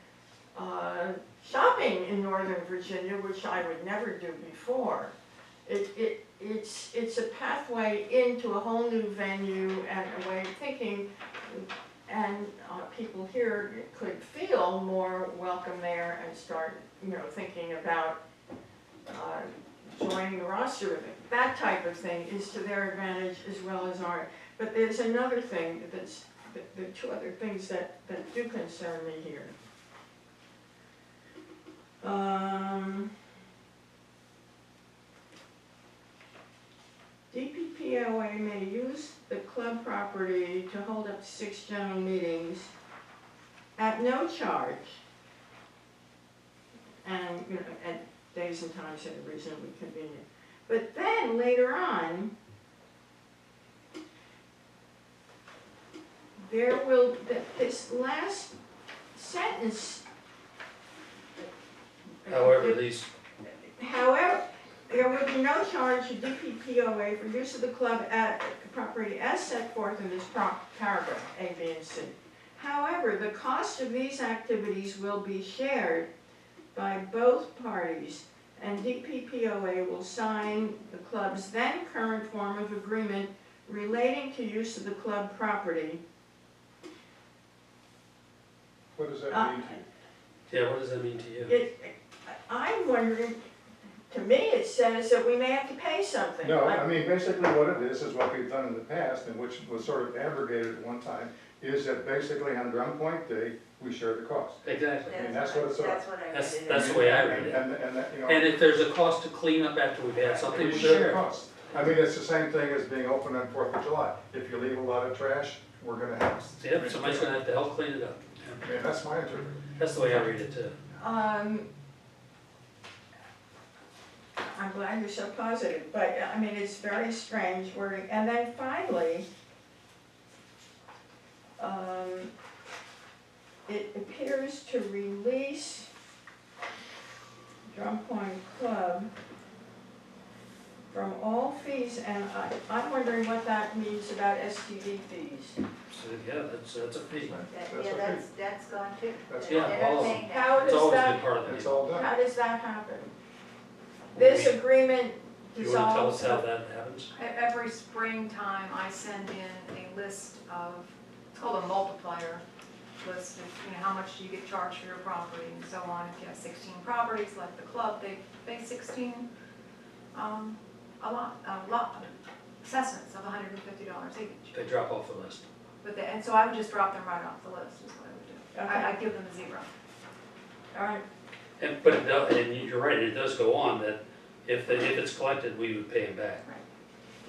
shopping in Northern Virginia, which I would never do before. It's a pathway into a whole new venue and a way of thinking, and people here could feel more welcome there and start, thinking about joining the roster. That type of thing is to their advantage as well as ours. But there's another thing there are two other things that do concern me here. DPPOA may use the club property to hold up to 6 general meetings at no charge, and, at days and times that are reasonably convenient. But then, later on, there will, this last sentence. However, these, However, there will be no charge to DPPOA for use of the club at property as set forth in this paragraph, A, B, and C. However, the cost of these activities will be shared by both parties, and DPPOA will sign the club's then current form of agreement relating to use of the club property. What does that mean to you? yeah, what does that mean to you? I'm wondering, to me, it says that we may have to pay something. No, I mean, basically what it is what we've done in the past, and which was sort of abrogated at one time, is that basically on Drum Point Day, we share the cost. Exactly. mean, that's what it's That's what I read That's- it that's as. the way I read it. And that, And if there's a cost to clean up after we've had something, we we share the share. cost. I mean, it's the same thing as being open on 4th of July. If you leave a lot of trash, we're gonna have. Yep, somebody's gonna have to help clean it up. I mean, that's my interpretation. That's the way I read it too. I'm glad you're so positive, but I mean, it's very strange wording. And then finally, it appears to release Drum Point Club from all fees, and I'm wondering what that means about STD fees. So, yeah, that's a fee. That's gone too. That's Yeah, They're all not of paying How that. It's does always been that, part of the It's deal. all done. how does that happen? This agreement Do you wanna tell us dissolves? how that happens? Every springtime, I send in a list of, it's called a multiplier list of, how much do you get charged for your property and so on. If you have 16 properties, like the club, they pay 16, a lot, assessments of $150 each. They drop off the list. And so I would just drop them right off the list, is what I would do. Okay. I'd give them a 0. All right, But it does, and you're right, it does go on that if it's collected, we would pay them back.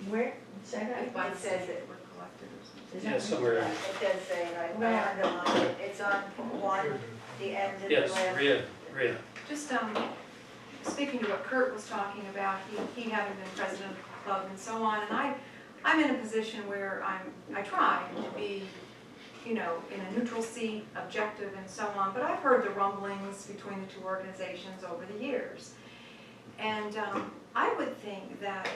where, say that? If by It the says state it. were collected or something. Is Yeah, that- somewhere, It does say, and I underlined it, it's on the end of the yes, list. Rhea, Just speaking to what Kurt was talking about, he having been president of the club and so on, and I'm in a position where I try to be, in a neutral seat, objective and so on, but I've heard the rumblings between the two organizations over the years. And I would think that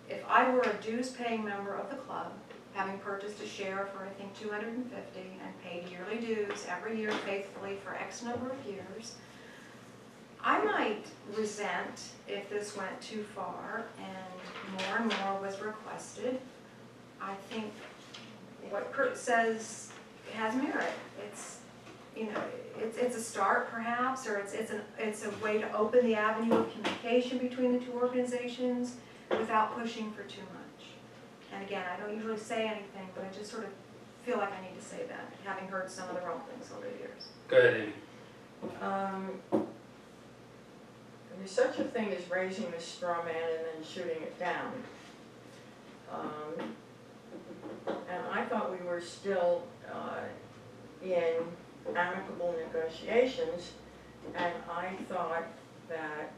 if I were a dues-paying member of the club, having purchased a share for I think $250 and paid yearly dues every year faithfully for X number of years, I might resent if this went too far and more was requested. I think what Kurt says has merit. It's, it's a start perhaps, or it's a way to open the avenue of communication between the two organizations without pushing for too much. And again, I don't usually say anything, but I just sort of feel like I need to say that, having heard some of the rumblings over the years. go ahead, Amy. There's such a thing as raising a straw man and then shooting it down. And I thought we were still in amicable negotiations, and I thought that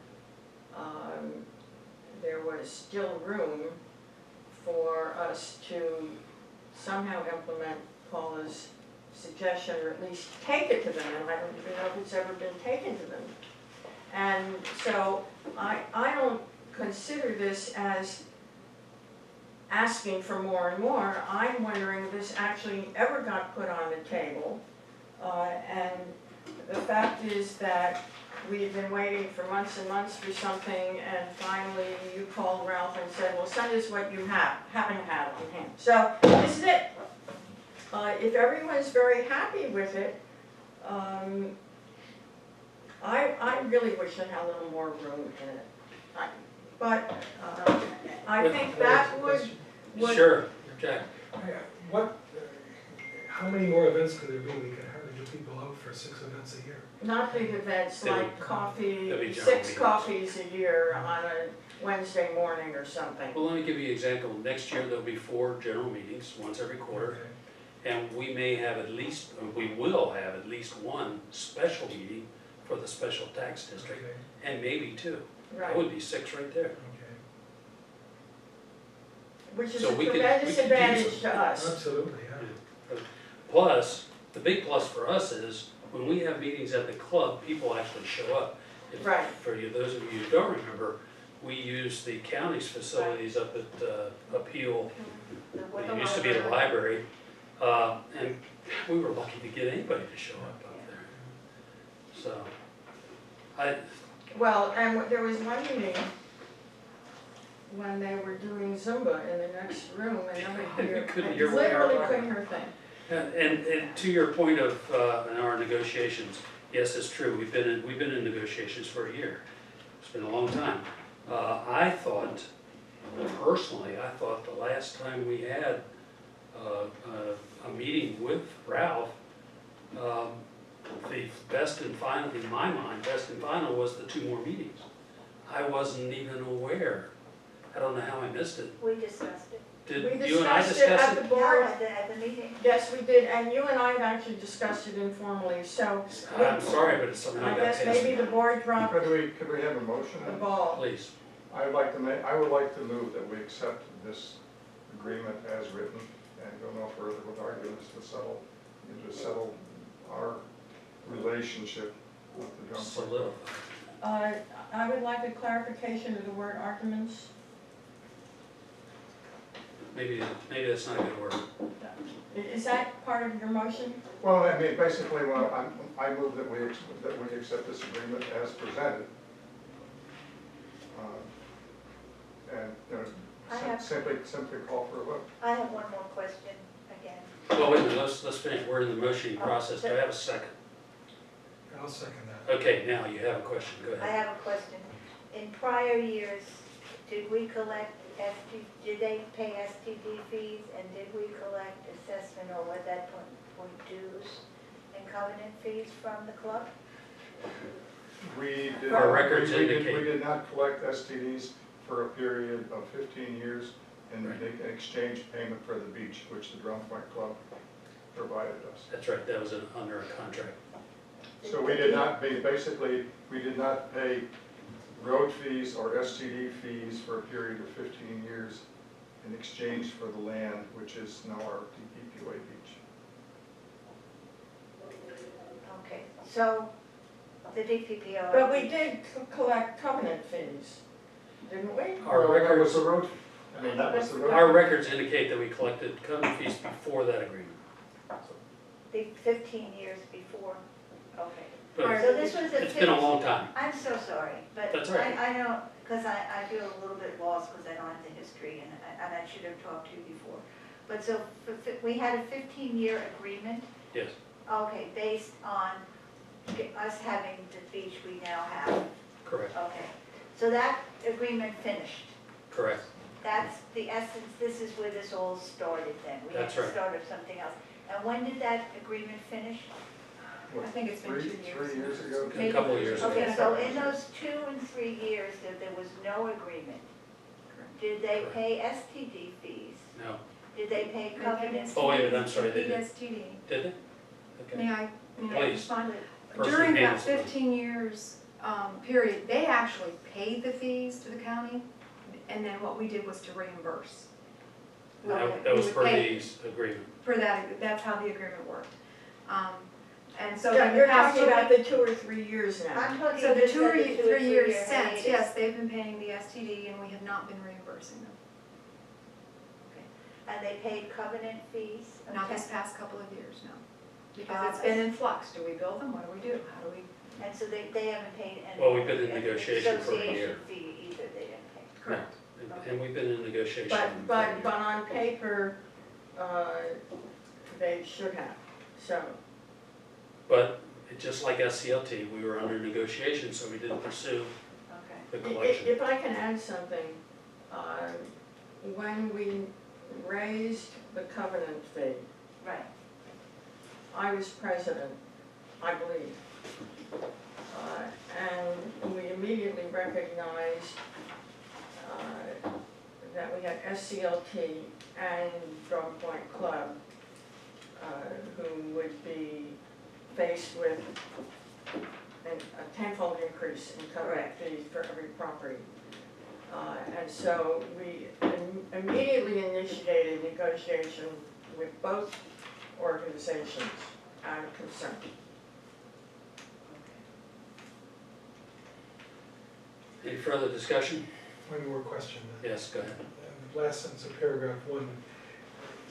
there was still room for us to somehow implement Paula's suggestion, or at least take it to them, and I don't even know if it's ever been taken to them. And so I don't consider this as asking for more and more. I'm wondering if this actually ever got put on the table. And the fact is that we've been waiting for months and months for something, and finally you called Ralph and said, well, send us what you happen to have on hand. So this is it. If everyone's very happy with it, I really wish I had a little more room in it. But I think that would. Sure, Jack. How many more events could there be? We could hardly get people out for 6 events a year. Not big events There'll like coffee, there'll be general 6 meetings. coffees a year on a Wednesday morning or something. Well, let me give you an example. Next year, there'll be 4 general meetings, once every quarter. Okay. And we may have at least, or we will have at least 1 special meeting for the special tax district, Okay. and maybe 2. That Right, would be 6 right there. Okay. which is So a we could- tremendous we could use advantage it. to us. Absolutely, yeah. Plus, the big plus for us is, when we have meetings at the club, people actually show up. If- Right. For you, those of you who don't remember, we use the county's facilities up at Appeal. It used to be the library, and we were lucky to get anybody to show up there. So, Well, and there was one meeting when they were doing Zumba in the next room, and nobody could hear. Couldn't hear what they were Literally talking couldn't hear a thing. and to your point of in our negotiations, yes, it's true. We've been in negotiations for a year. It's been a long time. I thought, personally, the last time we had a meeting with Ralph, the best and final, in my mind, best and final was the 2 more meetings. I wasn't even aware. I don't know how I missed it. We discussed it. Did We you and I discussed it discuss at it? the No, board. at the meeting. Yes, we did, and you and I have actually discussed it informally, so I'm sorry, but it's something I I got guess past. maybe the board dropped Could we have a motion? the ball. Please. I would like to move that we accept this agreement as written and go no further with arguments to settle our relationship with the Drum Point. Solidify. I would like a clarification of the word arguments. Maybe that's not a good word. Is that part of your motion? Well, I mean, basically, I move that we accept this agreement as presented. And, you know, I have- simply call for a vote. I have one more question again. Well, wait a minute, let's finish, we're in the motion process, do I have a second? I'll second that. Okay, now you have a question, go I ahead. have a question. In prior years, did we collect did they pay STD fees, and did we collect assessment or at that point dues and covenant fees from the club? We did. Our records we did- indicate- We did not collect STDs for a period of 15 years in Right. exchange payment for the beach, which the Drum Point Club provided us. That's right, that was under a contract. So we did not pay, basically, we did not pay road fees or STD fees for a period of 15 years in exchange for the land, which is now our DPPOA beach. Okay, so the DPPOA. But we did collect covenant fees, didn't we? Our Well, that was records, the road, I mean, that was the road. our records indicate that we collected covenant fees before that agreement. The 15 years before, okay. But So this was a. it's been a long time. I'm so sorry, but That's all right. I don't, because I feel a little bit lost because I don't have the history and I should have talked to you before. But so we had a 15-year agreement, Yes, okay, based on us having the beach we now have, correct, okay. So that agreement finished. correct. That's the essence, this is where this all started then. We had That's to right. start of something else. And when did that agreement finish? What, I think it's been 2 years. 3 years ago? A couple of years ago. Okay, so in those 2 and 3 years that there was no agreement, did they pay STD fees? No, Did they pay covenants? Oh, wait a minute, I'm sorry, they Paid did. STD. did they? Okay. May I Please. respond? Person During that handles it. 15 years period, they actually paid the fees to the county, and then what we did was to reimburse. That was We for would pay the agreement. For that, that's how the agreement worked. And so Yeah, in the you're past talking about 2 the 2 or 3 years now. I'm talking So the just 2 or about the 2 or 3 years 3 year since, hiatus. yes, they've been paying the STD and we have not been reimbursing them. And they paid covenant fees? Not okay. this past couple of years, no. Because it's been in flux. Do we bill them? What do we do? How do we? And so they haven't paid any. Well, we've been in negotiation for a year. Association fee either, they didn't pay. Correct. And we've been in negotiation. But on paper, they should have, so. But just like SCLT, we were under negotiation, so we didn't pursue Okay. the collection. If I can add something, when we raised the covenant fee, Right. I was president, I believe. And we immediately recognized that we had SCLT and Drum Point Club who would be faced with a tenfold increase in covenant fees for every property. And so we immediately initiated negotiation with both organizations out of concern. Any further discussion? One more question. Yes, go ahead. The last sentence of paragraph 1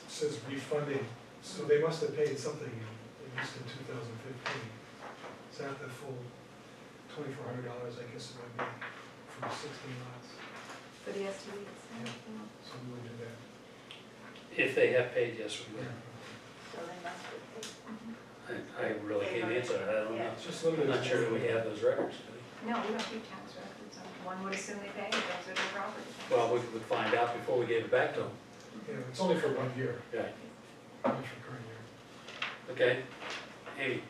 says refunding, so they must have paid something at least in 2015. Is that the full $2,400, I guess it would be, for the 16 lots? For the STD, it's, So we would do that. If they have paid, yes, we will. So they must have paid. I really can't answer that, I don't know. It's just I'm limited. not sure that we have those records, do we? no, we don't keep tax records. One would assume they paid, those are their property. Well, we would find out before we gave it back to them. Yeah, it's only for 1 year, Yeah. not for current year. Okay. Amy?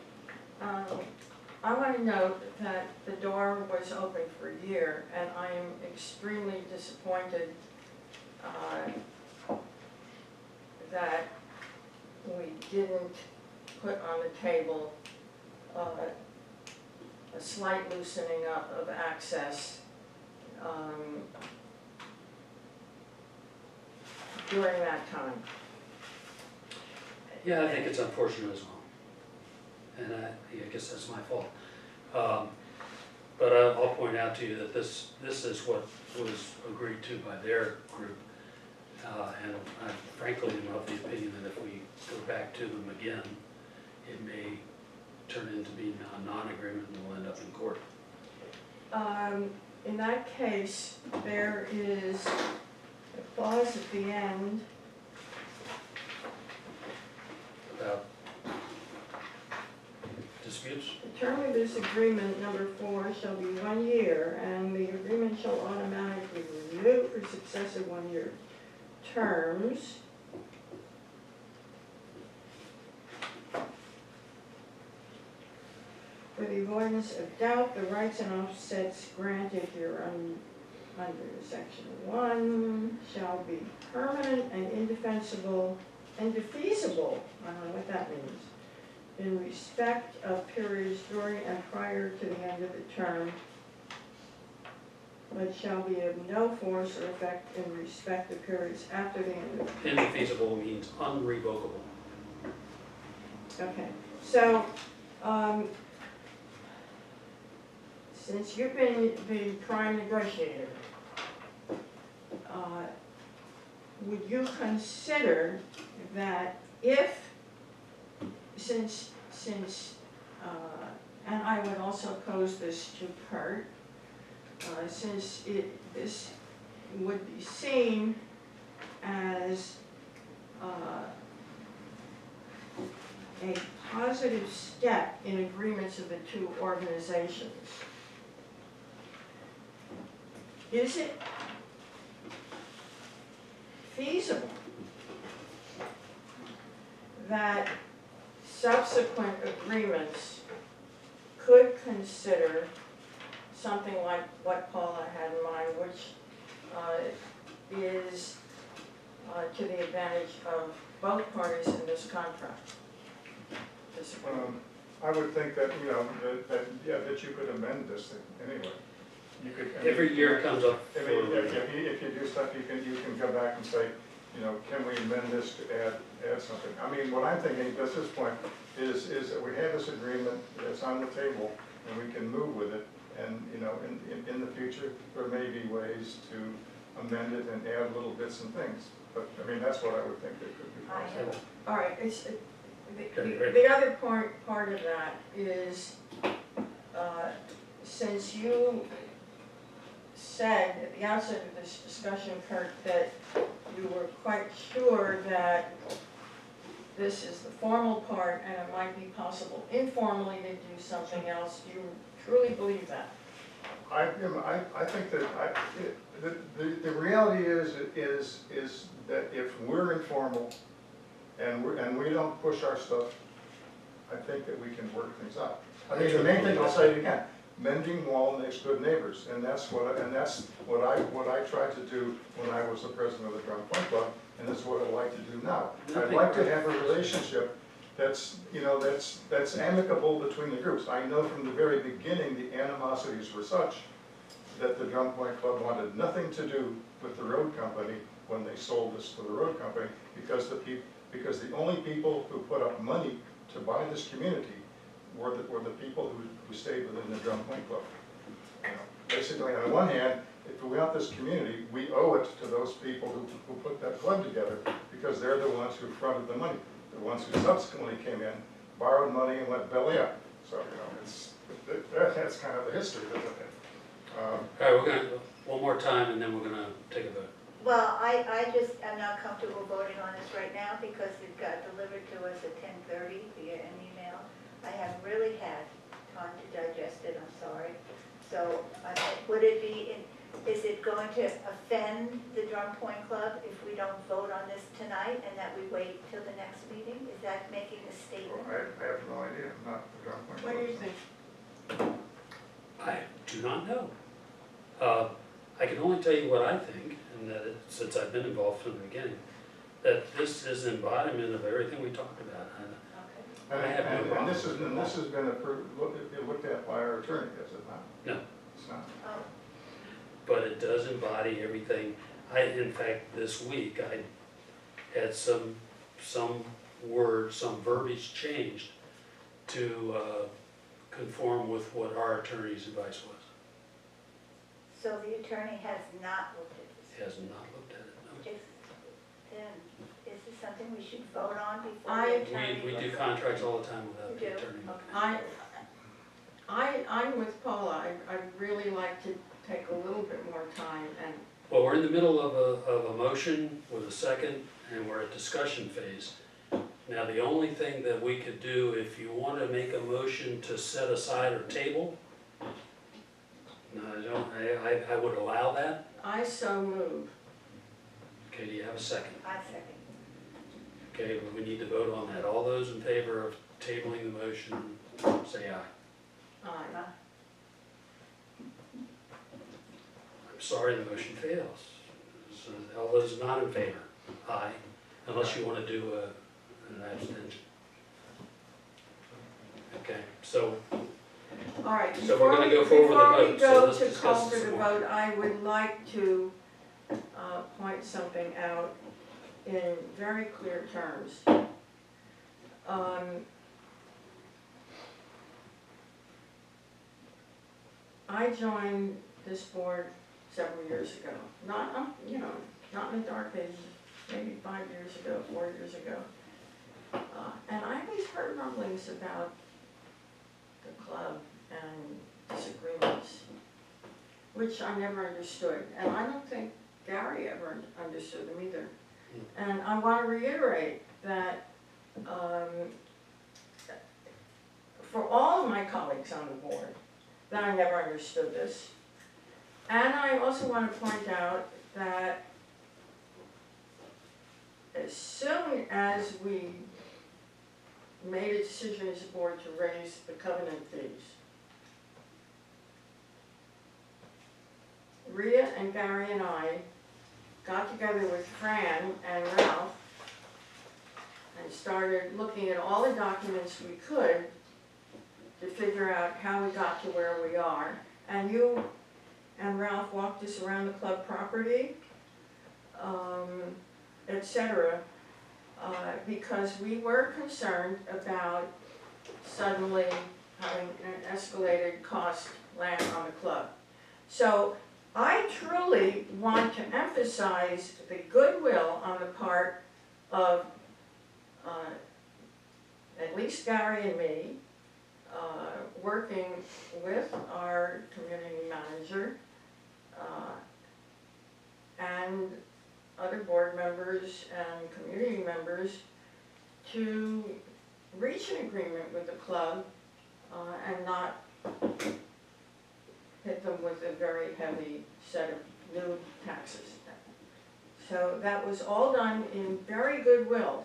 I want to note that the door was open for a year, and I am extremely disappointed that we didn't put on the table a slight loosening up of access during that time. Yeah, I think it's unfortunate as well. And I guess that's my fault. But I'll point out to you that this is what was agreed to by their group. And I frankly am of the opinion that if we go back to them again, it may turn into being a non-agreement and we'll end up in court. In that case, there is a clause at the end, About disputes? the term of this agreement, number 4, shall be 1 year, and the agreement shall automatically renew for successive 1-year terms. For the avoidance of doubt, the rights and offsets granted here under section 1 shall be permanent and indefensible, indefeasible, I don't know what that means, in respect of periods during and prior to the end of the term, but shall be of no force or effect in respect of periods after the end of the term. Indefeasible means unrevocable. Okay, so, since you've been the prime negotiator, would you consider that if, since, and I would also pose this to Kurt, since this would be seen as a positive step in agreements of the two organizations. Is it feasible that subsequent agreements could consider something like what Paula had in mind, which is to the advantage of both parties in this contract? I would think that, you know, that you could amend this thing anyway. You could. Every year it comes up I for mean, review. if you do stuff, you can go back and say, you know, can we amend this to add something? I mean, what I'm thinking at this point is that we have this agreement that's on the table and we can move with it. And, you know, in the future, there may be ways to amend it and add little bits and things. But, I mean, that's what I would think that could be possible. All right, the other part of that is, since you said at the outset of this discussion, Kurt, that you were quite sure that this is the formal part and it might be possible informally to do something else, do you truly believe that? I think that the reality is that if we're informal and we don't push our stuff, I think that we can work things out. I mean, the main thing, I'll say it again, mending wall makes good neighbors, and that's what I tried to do when I was the president of the Drum Point Club, and that's what I'd like to do now. I'd like to have a relationship that's, you know, that's amicable between the groups. I know from the very beginning the animosities were such that the Drum Point Club wanted nothing to do with the road company when they sold this to the road company, because the only people who put up money to buy this community were the people who stayed within the Drum Point Club. You know, basically, on the one hand, if we want this community, we owe it to those people who put that club together, because they're the ones who fronted the money. The ones who subsequently came in, borrowed money and went belly up. So, you know, that's kind of the history of it. All right, we're gonna, one more time and then we're gonna take a vote. Well, I just am not comfortable voting on this right now because it got delivered to us at 10:30 via an email. I haven't really had time to digest it, I'm sorry. So would it be, is it going to offend the Drum Point Club if we don't vote on this tonight and that we wait till the next meeting? Is that making a statement? Well, I have no idea, I'm not the Drum Point Club. What do you think? I do not know. I can only tell you what I think, and that since I've been involved from the beginning, that this is an embodiment of everything we talked about. Okay. I have no problem. And this has been approved, looked at by our attorney, has it not? No. It's not. Oh, But it does embody everything. In fact, this week, I had some words, some verbiage changed to conform with what our attorney's advice was. So the attorney has not looked at this? He has not looked at it, no. Then, is this something we should vote on before I- the attorney? We do looks at it? contracts all the time without You the do? attorney looking Okay. at it. I'm with Paula, I'd really like to take a little bit more time and, Well, we're in the middle of a motion with a second, and we're at discussion phase. Now, the only thing that we could do, if you want to make a motion to set aside or table, no, I would allow that. I so move. Okay, do you have a second? I second. Okay, but we need to vote on that. All those in favor of tabling the motion, say aye. Aye. I'm sorry, the motion fails. So all those not in favor, aye, unless you want to do an abstention. Okay, so, All right, So we're gonna go forward with the before we vote, so go let's to discuss call this for the some more. vote, I would like to point something out in very clear terms. I joined this board several years ago, not, not in the dark ages, maybe 5 years ago, 4 years ago. And I always heard rumblings about the club and disagreements, which I never understood, and I don't think Gary ever understood them either. And I want to reiterate that for all of my colleagues on the board, that I never understood this. And I also want to point out that as soon as we made a decision as a board to raise the covenant fees, Rhea and Gary and I got together with Fran and Ralph and started looking at all the documents we could to figure out how we got to where we are. And you and Ralph walked us around the club property, etc., because we were concerned about suddenly having an escalated cost land on the club. So I truly want to emphasize the goodwill on the part of at least Gary and me, working with our community manager and other board members and community members to reach an agreement with the club and not hit them with a very heavy set of new taxes. So that was all done in very goodwill.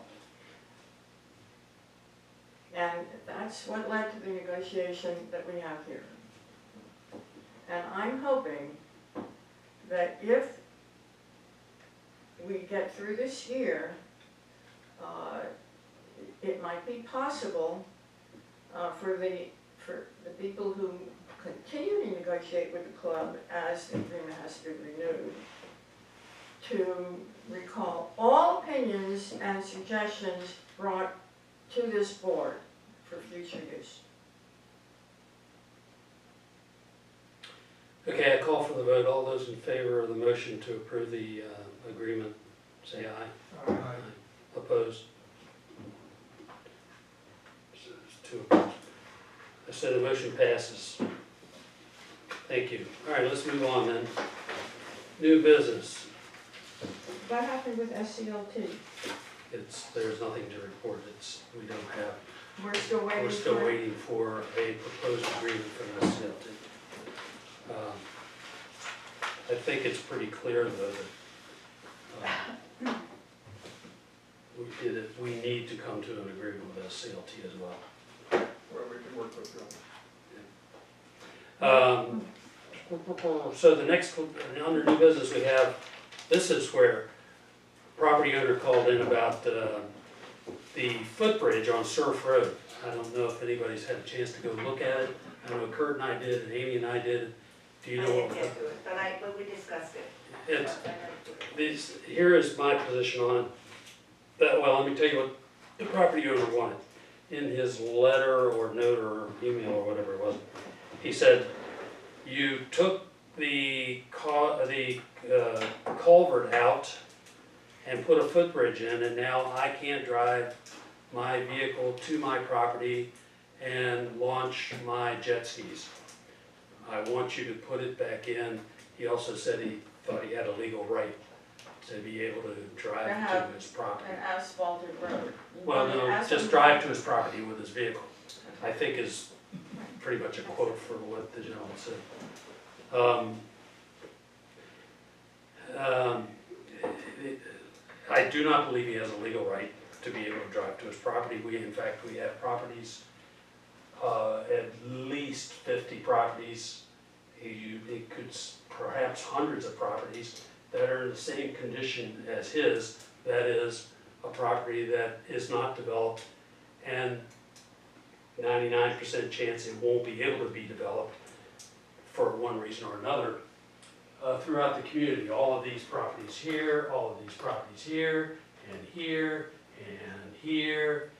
And that's what led to the negotiation that we have here. And I'm hoping that if we get through this year, it might be possible for the people who continue to negotiate with the club as the agreement has to be renewed, to recall all opinions and suggestions brought to this board for future use. Okay, I call for the vote. All those in favor of the motion to approve the agreement, say aye. Aye. Opposed? So there's 2 opposed. I said the motion passes. Thank you. All right, let's move on then. New business. What happened with SCLT? There's nothing to report. We don't have, We're still waiting we're still for- waiting for a proposed agreement from the SCLT. I think it's pretty clear though that we need to come to an agreement with SCLT as well. Where we can work with them. So the next, under new business we have, this is where property owner called in about the footbridge on Surf Road. I don't know if anybody's had a chance to go look at it. I know Kurt and I did, and Amy and I did. Do you I know didn't what? get to it, but we discussed it. It's, here is my position on it. Well, let me tell you what the property owner wanted. In his letter or note or email or whatever it was, he said, you took the culvert out and put a footbridge in, and now I can't drive my vehicle to my property and launch my jet skis. I want you to put it back in. He also said he thought he had a legal right to be able to drive to his property. An asphalted road. You Well, want an no, just asphalt- drive to his property with his vehicle, I think is pretty much a quote for what the gentleman said. I do not believe he has a legal right to be able to drive to his property. In fact, we have properties, at least 50 properties. He could, perhaps hundreds of properties that are in the same condition as his. That is, a property that is not developed, and 99% chance it won't be able to be developed for one reason or another. Throughout the community, all of these properties here, all of these properties here, and here, and here,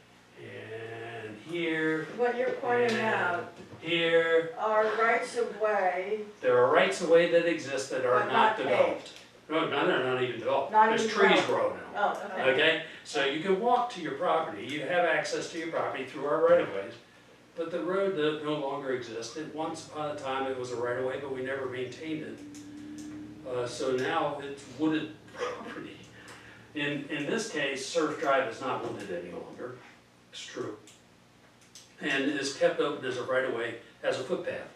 and here, What you're pointing and out here. are rights of way, There are rights of way that exist that are But not not developed. No, none are not even developed. Not There's even trees developed. growing now. oh, okay. Okay, so you can walk to your property, you have access to your property through our right-of-ways, but the road no longer exists. Once upon a time, it was a right-of-way, but we never maintained it. So now it's wooded property. In this case, Surf Drive is not wooded any longer, it's true, and is kept open as a right-of-way, as a footpath.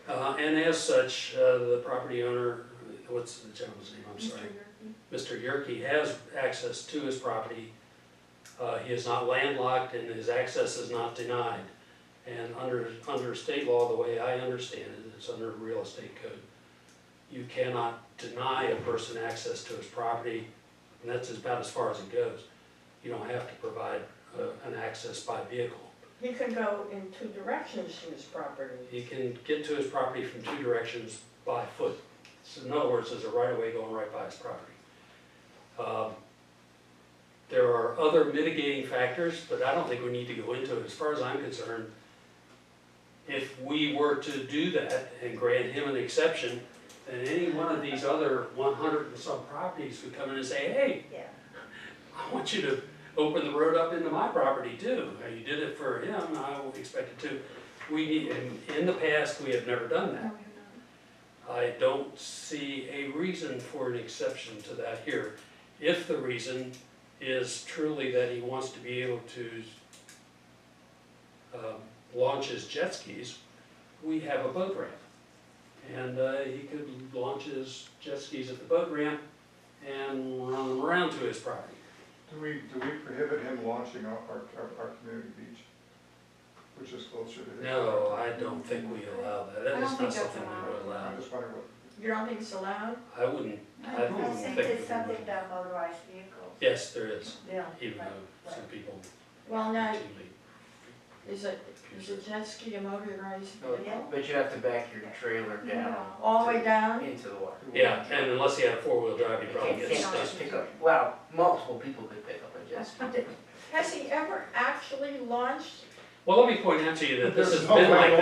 And as such, the property owner, what's the gentleman's name, I'm sorry? Mr. Yerke has access to his property. He is not landlocked and his access is not denied. And under state law, the way I understand it, it's under real estate code, you cannot deny a person access to his property, and that's about as far as it goes. You don't have to provide an access by vehicle. He can go in two directions to his property. He can get to his property from two directions by foot. So in other words, there's a right-of-way going right by his property. There are other mitigating factors, but I don't think we need to go into it. As far as I'm concerned, if we were to do that and grant him an exception, then any one of these other 100 and some properties would come in and say, hey, Yeah. I want you to open the road up into my property too. You did it for him, I will expect it to. In the past, we have never done that. I don't see a reason for an exception to that here. If the reason is truly that he wants to be able to launch his jet skis, we have a boat ramp. And he could launch his jet skis at the boat ramp and run them around to his property. Do we prohibit him launching our community beach, which is closer to his? No, I don't think we allow that. That I don't is think not that's something we would allow. I just wonder what. You don't think it's allowed? I wouldn't, I don't I even think think. there's we something would. about motorized vehicles. Yes, there is, Yeah. even though some people Well, now, routinely. is a jet ski a motorized No, vehicle? But you have to back your trailer down All the way down? into the water. Yeah, and unless he had a four-wheel drive, he You probably can't gets just stuck. pick up, well, multiple people could pick up a jet ski. Has he ever actually launched? Well, let me point out to you that this has There's no been way like to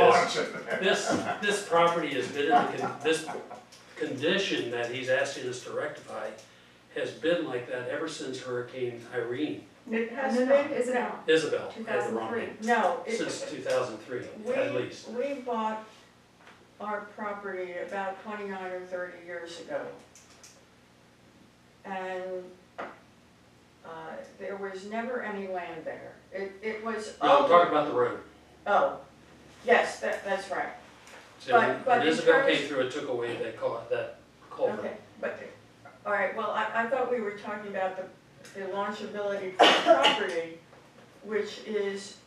this. launch it. This property has been in this condition that he's asking us to rectify has been like that ever since Hurricane Irene. It has No, been? Isabel, Isabel had the wrong 2003. name. No, Since 2003, at least. we bought our property about 29 or 30 years ago. And there was never any land there. It was. No, I'm talking about the road. Oh, yes, that's right. So But when in Isabel terms- came through, it took away that culvert. Okay, but, all right, well, I thought we were talking about the launchability for the property, which is,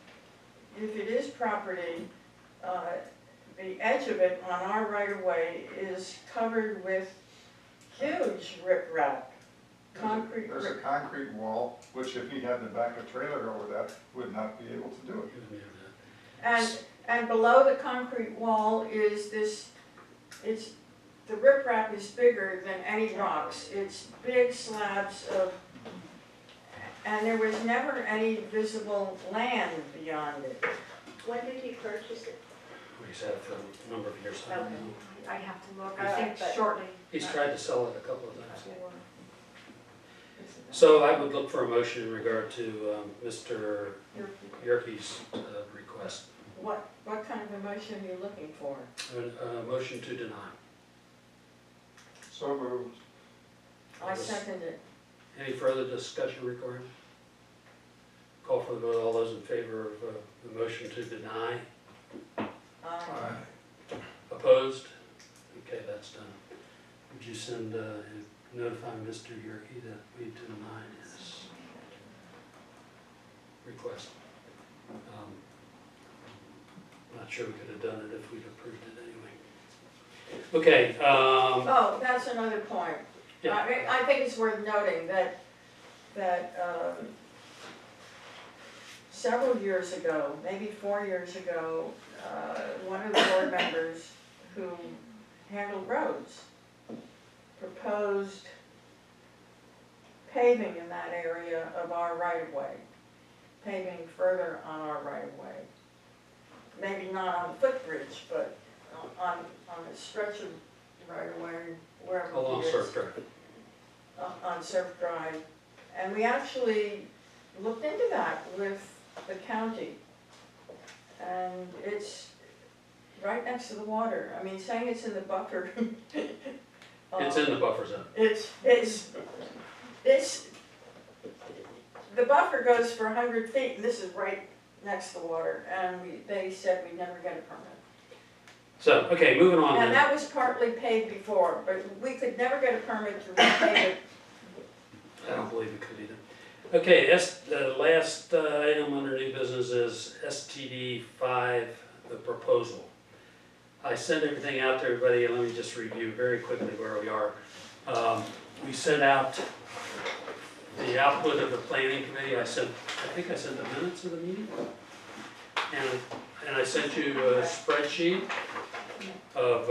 if it is property, the edge of it on our right-of-way is covered with huge riprap, concrete There's a rip. concrete wall, which if he had to back a trailer over that, would not be able to do it. And below the concrete wall is this, the riprap is bigger than any rocks. It's big slabs of, and there was never any visible land beyond it. When did he purchase it? We just had it for a number of years. I don't know. I'd have to look, I Alright, think but- shortly. He's tried to sell it a couple of times. before. So I would look for a motion in regard to Mr. Your- Yerke's request. What kind of a motion are you looking for? A motion to deny. So moved. I second it. Any further discussion regarding? Call for the vote. All those in favor of the motion to deny? Opposed? Okay, that's done. Would you send, notify Mr. Yerke that we denied his request? Not sure we could have done it if we'd approved it anyway. Okay, Oh, that's another point. yeah, I think it's worth noting that several years ago, maybe 4 years ago, one of the board members who handled roads proposed paving in that area of our right-of-way, paving further on our right-of-way. Maybe not on the footbridge, but on a stretch of right-of-way, wherever along it is. Surf Drive. On Surf Drive. And we actually looked into that with the county. And it's right next to the water. I mean, saying it's in the buffer. It's in the buffer zone. The buffer goes for 100 feet, and this is right next to the water. And they said we'd never get a permit. So, okay, moving on And then. that was partly paid before, but we could never get a permit to repave it. I don't believe it could either. Okay, the last item under new business is STD 5, the proposal. I sent everything out to everybody, and let me just review very quickly where we are. We sent out the output of the planning committee. I think I sent the minutes of the meeting. And I sent you a spreadsheet of,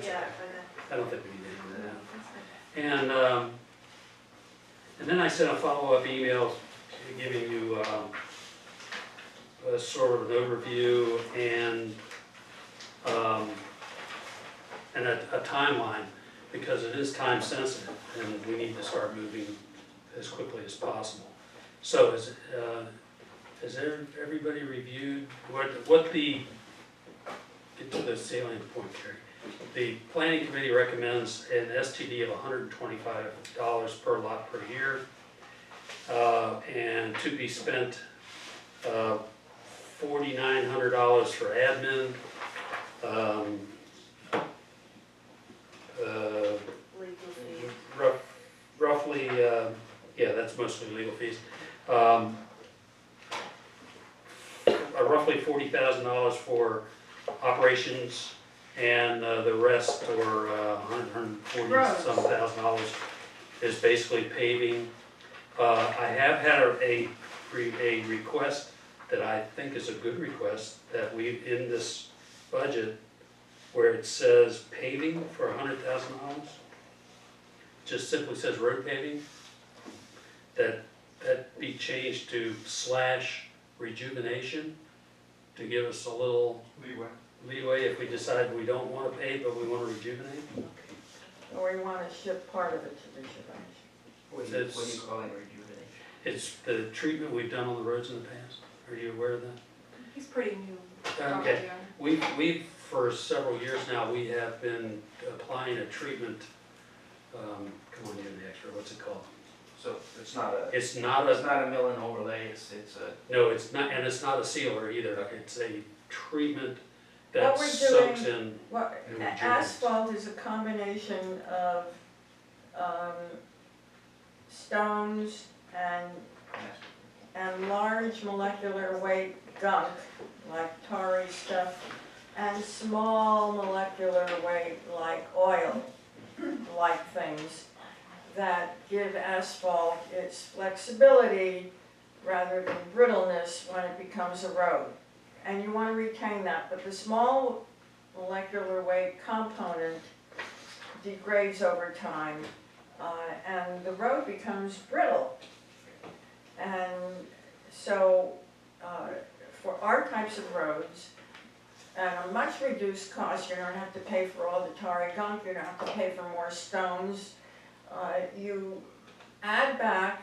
Yeah, I don't think we need to do that. And then I sent a follow-up email giving you a sort of an overview and a timeline, because it is time sensitive and we need to start moving as quickly as possible. So has everybody reviewed what the, get to the salient point, Carrie. The planning committee recommends an STD of $125 per lot per year, and to be spent $4,900 for admin, legal fees. roughly, yeah, that's mostly legal fees. Roughly $40,000 for operations, and the rest, or $140-some thousand, is basically paving. I have had a request that I think is a good request, that we, in this budget, where it says paving for $100,000, just simply says road paving, that be changed to / rejuvenation, to give us a little leeway if we decide we don't want to pave, but we want to rejuvenate. Or we want to ship part of it to rejuvenation. What do you call it, rejuvenation? It's the treatment we've done on the roads in the past. Are you aware of that? He's pretty new. Okay. We've for several years now, we have been applying a treatment, come on, give me the extra, what's it called? So it's not a, It's not it's a, not a mill and overlay, it's a, no, it's not, and it's not a sealer either. It's a treatment that What we're soaks doing- in. What, And rejuvenates. asphalt is a combination of stones and large molecular weight gunk, like tarry stuff, and small molecular weight, like oil-like things, that give asphalt its flexibility rather than brittleness when it becomes a road. And you want to retain that, but the small molecular weight component degrades over time, and the road becomes brittle. And so, for our types of roads, at a much reduced cost. You don't have to pay for all the tarry gunk, you don't have to pay for more stones. You add back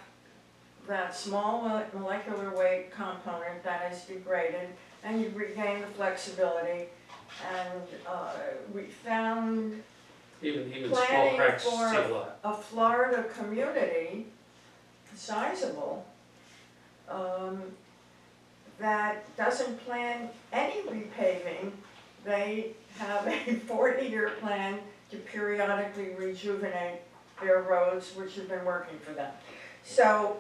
that small molecular weight component that is degraded, and you regain the flexibility. And we found Even small planning cracks for seal up. a Florida community, sizable, that doesn't plan any repaving. They have a 40-year plan to periodically rejuvenate their roads, which have been working for them. So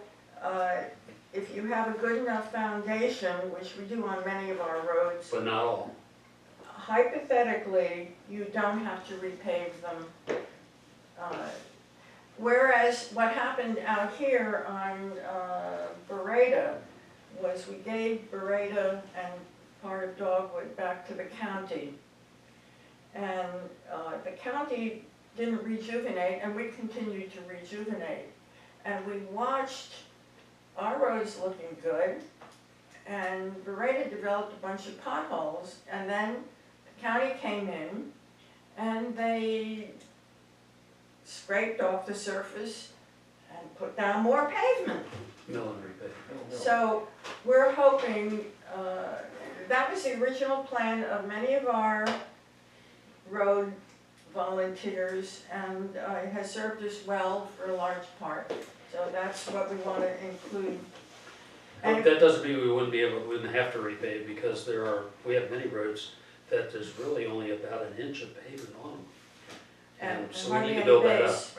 if you have a good enough foundation, which we do on many of our roads, But not all. hypothetically, you don't have to repave them. Whereas what happened out here on Beretta was we gave Beretta and part of Dogwood back to the county. And the county didn't rejuvenate, and we continued to rejuvenate. And we watched our roads looking good, and Beretta developed a bunch of potholes, and then the county came in and they scraped off the surface and put down more pavement. Mill and repave. So we're hoping, that was the original plan of many of our road volunteers, and it has served us well for a large part. So that's what we want to include. But that doesn't mean we wouldn't have to repave, because we have many roads that there's really only about an inch of pavement on them. And so we hardly need to any build that up. base.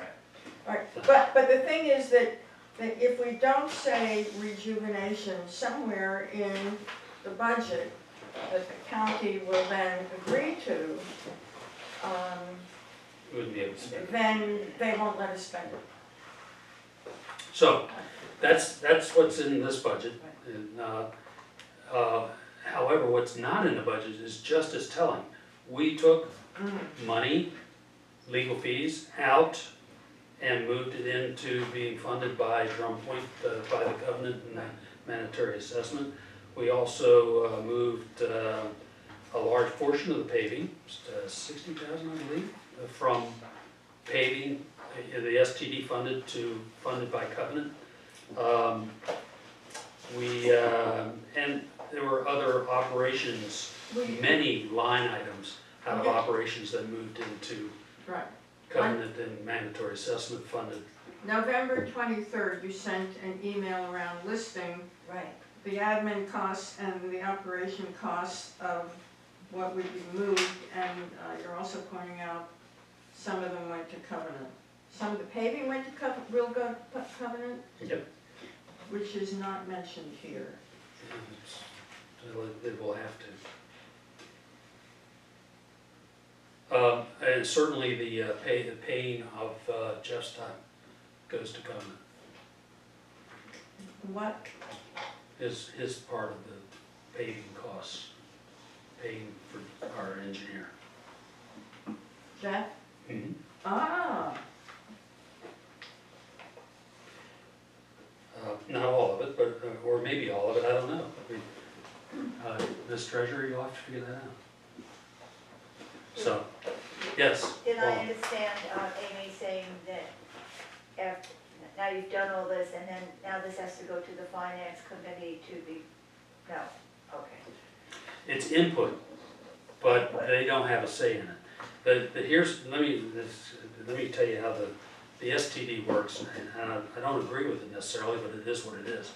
Right, but the thing is that if we don't say rejuvenation somewhere in the budget that the county will then agree to, We wouldn't be able to spend it. then they won't let us spend it. So, that's what's in this budget. And, however, what's not in the budget is just as telling. We took money, legal fees, out and moved it into being funded by Drum Point, by the covenant and the mandatory assessment. We also moved a large portion of the paving, 60,000 I believe, from paving, the STD funded to funded by covenant. And there were other operations, many line items out of operations that moved into Right. covenant and mandatory assessment funded. November 23rd, you sent an email around listing Right. the admin costs and the operation costs of what would be moved, and you're also pointing out some of them went to covenant. Some of the paving went to will go to covenant, Yep. which is not mentioned here. It will have to. And certainly the paying of Jeff's time goes to covenant. What? His part of the paving costs, paying for our engineer. Jeff? Mhm. Ah, Not all of it, but, or maybe all of it, I don't know. This treasurer, you'll have to figure that out. So, yes. Did I Paul. understand Amy saying that after, now you've done all this, and then now this has to go to the finance committee to be, no, okay. It's input, but they don't have a say in it. But here's, let me tell you how the STD works, and I don't agree with it necessarily, but it is what it is.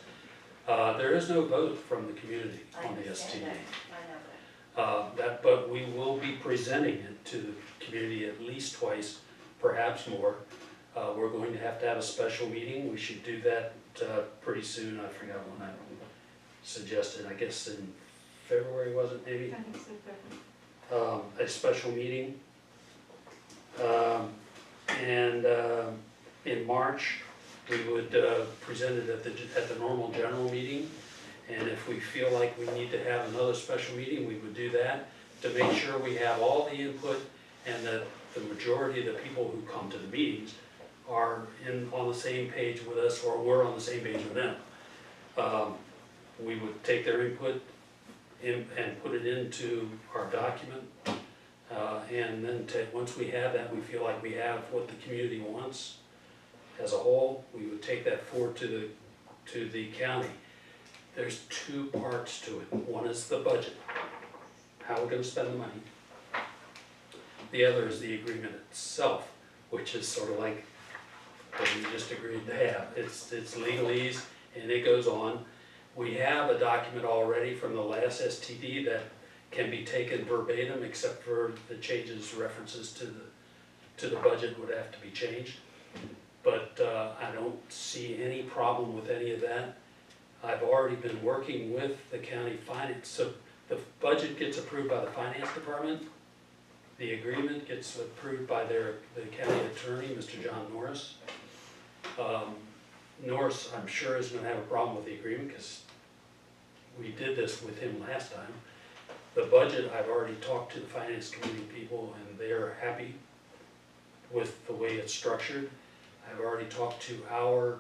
There is no vote from the community I on the understand STD. that, I know that. But we will be presenting it to the community at least twice, perhaps more. We're going to have a special meeting. We should do that pretty soon. I forgot when I suggested, I guess in February, was it maybe? I think so, definitely. A special meeting. And in March, we would present it at the normal general meeting. And if we feel like we need to have another special meeting, we would do that to make sure we have all the input and that the majority of the people who come to the meetings are on the same page with us, or we're on the same page with them. We would take their input, and put it into our document. And then once we have that, we feel like we have what the community wants as a whole, we would take that forward to the county. There's two parts to it. One is the budget, how we're gonna spend the money. The other is the agreement itself, which is sort of like what we just agreed to have. It's legalese and it goes on. We have a document already from the last STD that can be taken verbatim, except for the changes, references to the budget would have to be changed. But I don't see any problem with any of that. I've already been working with the county finance, so the budget gets approved by the finance department. The agreement gets approved by the county attorney, Mr. John Norris. Norris, I'm sure, is gonna have a problem with the agreement because we did this with him last time. The budget, I've already talked to the finance committee people and they're happy with the way it's structured. I've already talked to our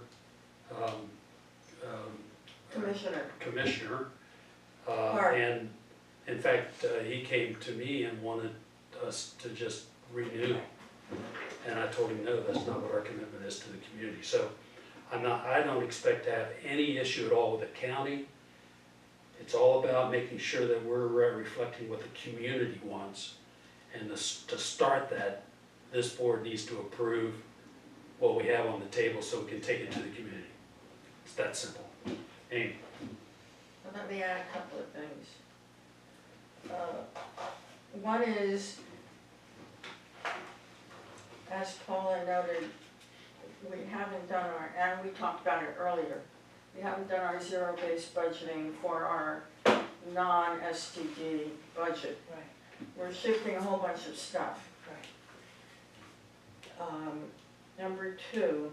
commissioner. And in fact, he came to me and wanted us to just renew. And I told him, no, that's not what our commitment is to the community. So I don't expect to have any issue at all with the county. It's all about making sure that we're reflecting what the community wants. And to start that, this board needs to approve what we have on the table so we can take it to the community. It's that simple. Amy? Well, let me add a couple of things. One is, as Paula noted, we haven't done and we talked about it earlier, we haven't done our zero-based budgeting for our non-STD budget. Right. We're shifting a whole bunch of stuff. Right. Number two,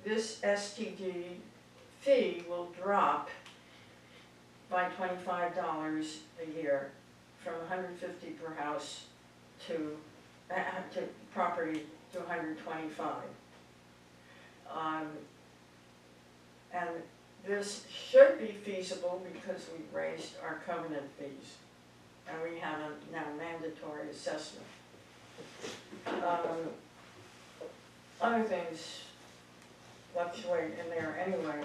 this STD fee will drop by $25 a year from $150 per house to property to $125. And this should be feasible because we raised our covenant fees and we have a now mandatory assessment. Other things fluctuate in there anyway.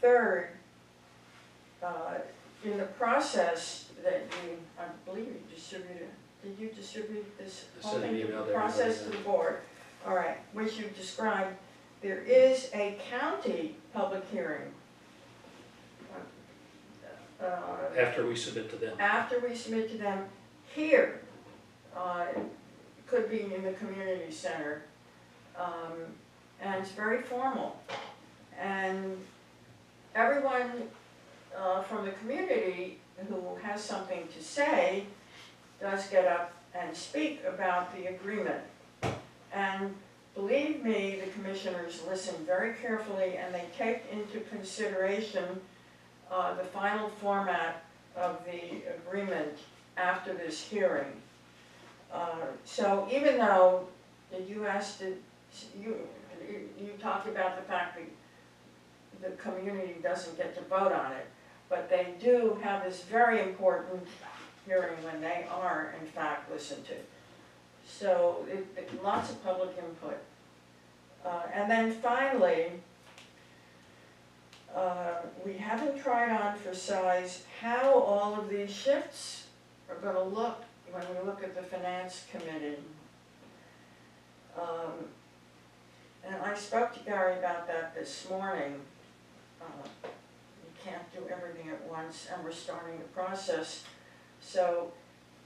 Third, in the process that I believe you distributed, did you distribute this whole Send an thing, email to process everybody, to the board? All right, which you described, there is a county public hearing. After we submit to them. After we submit to them here, could be in the community center, and it's very formal. And everyone from the community who has something to say does get up and speak about the agreement. And believe me, the commissioners listen very carefully and they take into consideration the final format of the agreement after this hearing. So even though you asked it, you talked about the fact that the community doesn't get to vote on it, but they do have this very important hearing when they are in fact listened to. So lots of public input. And then finally, we haven't tried on for size how all of these shifts are going to look when we look at the finance committee. And I spoke to Gary about that this morning. You can't do everything at once and we're starting the process. So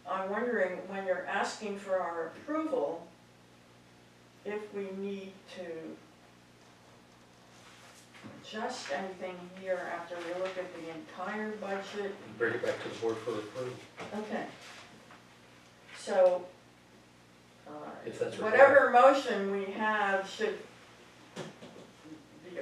I'm wondering, when you're asking for our approval, if we need to adjust anything here after we look at the entire budget. Bring it back to the board for approval. Okay. So, If that's whatever motion we have should be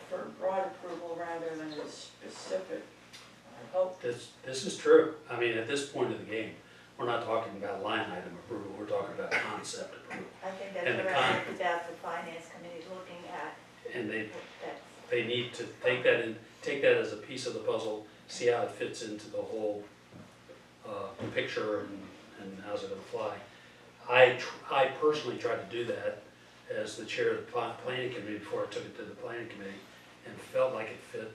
for broad approval rather than a specific, I hope. This is true. I mean, at this point of the game, we're not talking about line item approval, we're talking about concept approval. I think that's And the what I think about the finance committee looking at. And That's they need to take that in, take that as a piece of the puzzle, see how it fits into the whole picture and how's it gonna fly. I personally tried to do that as the chair of the planning committee before I took it to the planning committee and felt like it fit.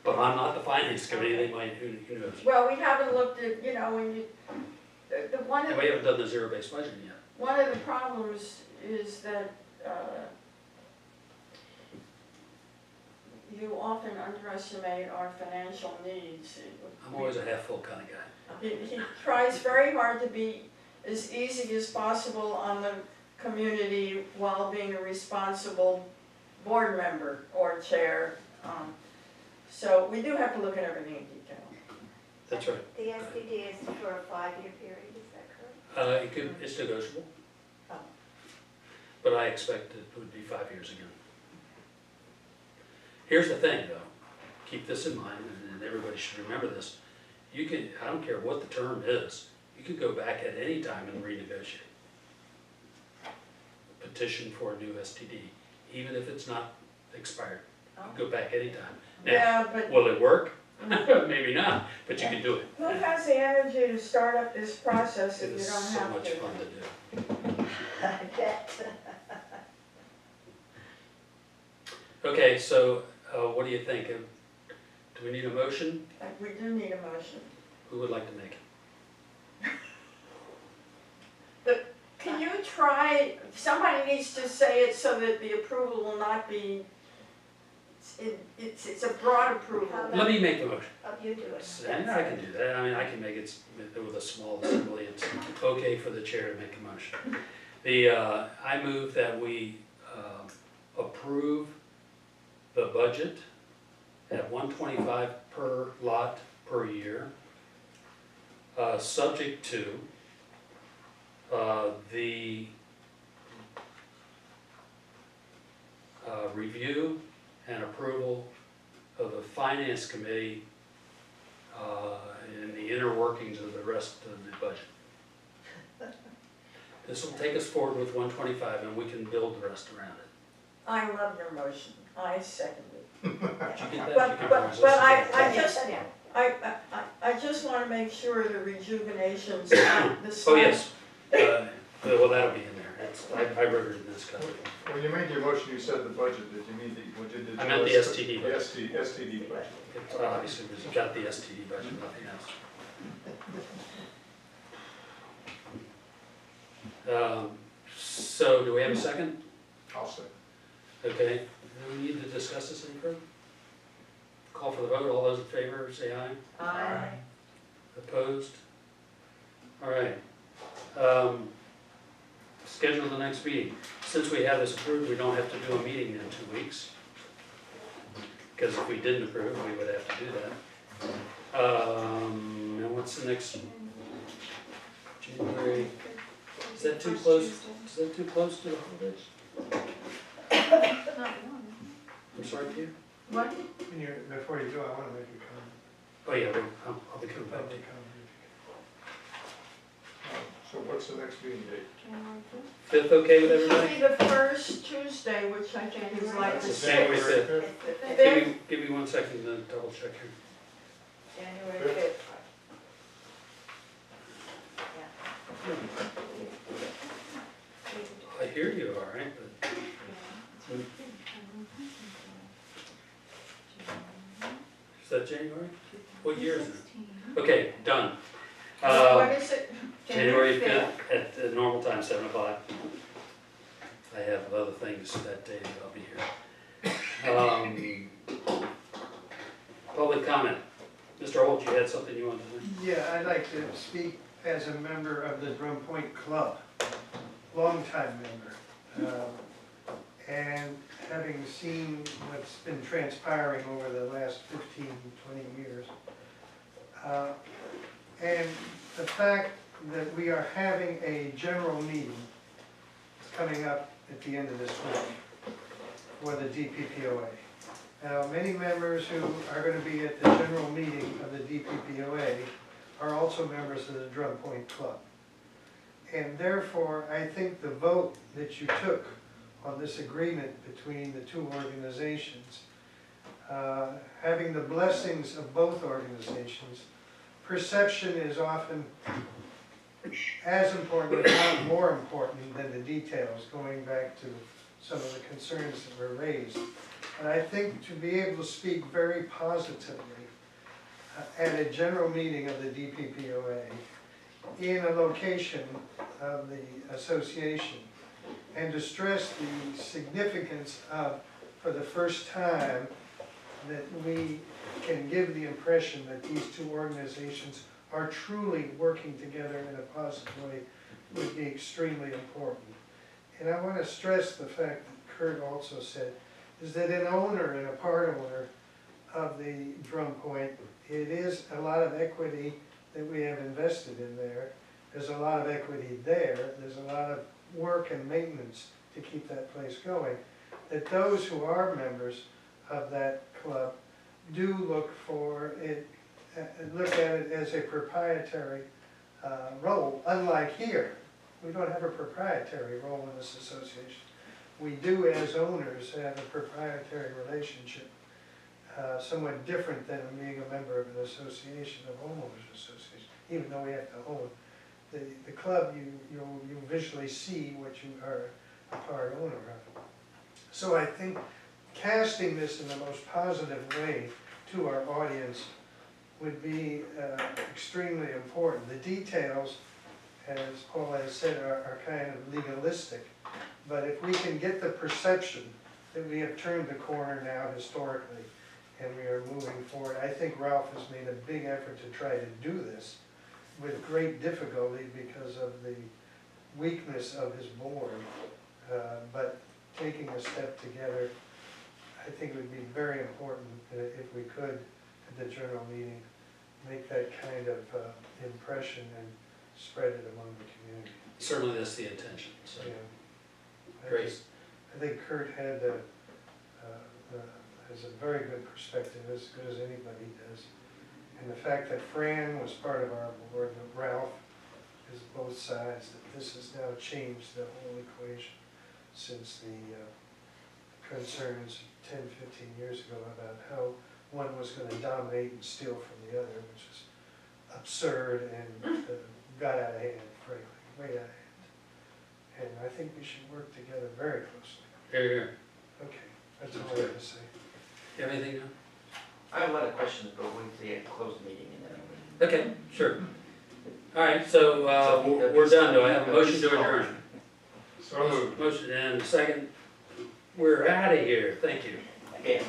But I'm not the finance committee, they might, who knows? Well, we haven't looked at, when you, the one And of, we haven't done the zero-based budgeting yet. one of the problems is that, you often underestimate our financial needs. I'm always a half-full kind of guy. He tries very hard to be as easy as possible on the community while being a responsible board member or chair. So we do have to look at everything in detail. That's right. The STD is for a 5-year period, is that correct? It's negotiable. Oh. But I expect it would be 5 years again. Here's the thing though, keep this in mind, and everybody should remember this. You can, I don't care what the term is, you could go back at any time and renegotiate. Petition for a new STD, even if it's not expired. You can go back anytime. Now, Yeah, but will it work? Maybe not, but you can do it. who has the energy to start up this process if It you is don't so have much to? fun to do. I bet. Okay, so what do you think? Do we need a motion? We do need a motion. Who would like to make it? Can you try, somebody needs to say it so that the approval will not be, it's a broad approval. Let me make the motion. Oh, you do it. And I can do that, I mean, I can make it with a small assembly, it's okay for the chair to make a motion. I move that we approve the budget at $125 per lot per year, subject to the review and approval of the finance committee in the inner workings of the rest of the budget. This will take us forward with 125 and we can build the rest around it. I love your motion, I second it. Did you get that? You can But resist I it. just, I just wanna make sure the rejuvenation's not the Oh, slide. yes. Well, that'll be in there. I wrote it in this copy. When you made your motion, you said the budget, did you mean what did you? I meant the STD The budget. STD budget. It obviously was got the STD budget, nothing else. So do we have a second? I'll say. Okay, do we need to discuss this any further? Call for the vote, all those in favor, say aye. Aye. Opposed? All right. Schedule the next meeting. Since we have this approved, we don't have to do a meeting in 2 weeks. Because if we didn't approve, we would have to do that. And what's the next? January, is that too close? Is that too close to the holidays? I'm sorry, Peter? What? Before you go, I wanna make a comment. Oh, yeah, I'll be coming back to you. Public comment. So what's the next meeting date? 5th, okay with It should everybody? be the first Tuesday, which I think is like the It's January 5th. It's the fifth, Give me 1 second to double check here. January 5th. I hear you, all right, but is that January? What year is it? Okay, done. What is it? January 5th at the normal time, 7 o'clock. I have other things that day that I'll be here. Public comment. Mr. Holt, you had something you wanted to say? Yeah, I'd like to speak as a member of the Drum Point Club, longtime member. And having seen what's been transpiring over the last 15, 20 years. And the fact that we are having a general meeting coming up at the end of this week for the DPPOA. Now, many members who are going to be at the general meeting of the DPPOA are also members of the Drum Point Club. And therefore, I think the vote that you took on this agreement between the two organizations having the blessings of both organizations, perception is often as important, if not more important, than the details, going back to some of the concerns that were raised. And I think to be able to speak very positively at a general meeting of the DPPOA in a location of the association, and to stress the significance of, for the first time, that we can give the impression that these two organizations are truly working together in a positive way would be extremely important. And I want to stress the fact that Kurt also said, is that an owner and a part owner of the Drum Point, it is a lot of equity that we have invested in there. There's a lot of equity there. There's a lot of work and maintenance to keep that place going. That those who are members of that club do look for it, look at it as a proprietary role. Unlike here, we don't have a proprietary role in this association. We do, as owners, have a proprietary relationship, somewhat different than being a member of an association, of homeowners association, even though we have to own. The club, you visually see what you are a part owner of. So I think casting this in the most positive way to our audience would be extremely important. The details, as Paul has said, are kind of legalistic, but if we can get the perception that we have turned the corner now historically and we are moving forward, I think Ralph has made a big effort to try to do this with great difficulty because of the weakness of his board, but taking a step together, I think would be very important if we could, at the general meeting, make that kind of impression and spread it among the community. Certainly that's the intention, so. Yeah. Great. I think Kurt had has a very good perspective, as good as anybody does. And the fact that Fran was part of our board, that Ralph is both sides, that this has now changed the whole equation since the concerns 10, 15 years ago about how one was going to dominate and steal from the other, which is absurd and got out of hand, frankly, way out of hand. And I think we should work together very closely. Here, here. Okay, that's all I have to say. You have anything now? I have a lot of questions, but we'll wait till you close the meeting and then. Okay, sure. All right, so we're done. Do I have a motion to adjourn? So moved. Motion and second. We're out of here. Thank you. Okay.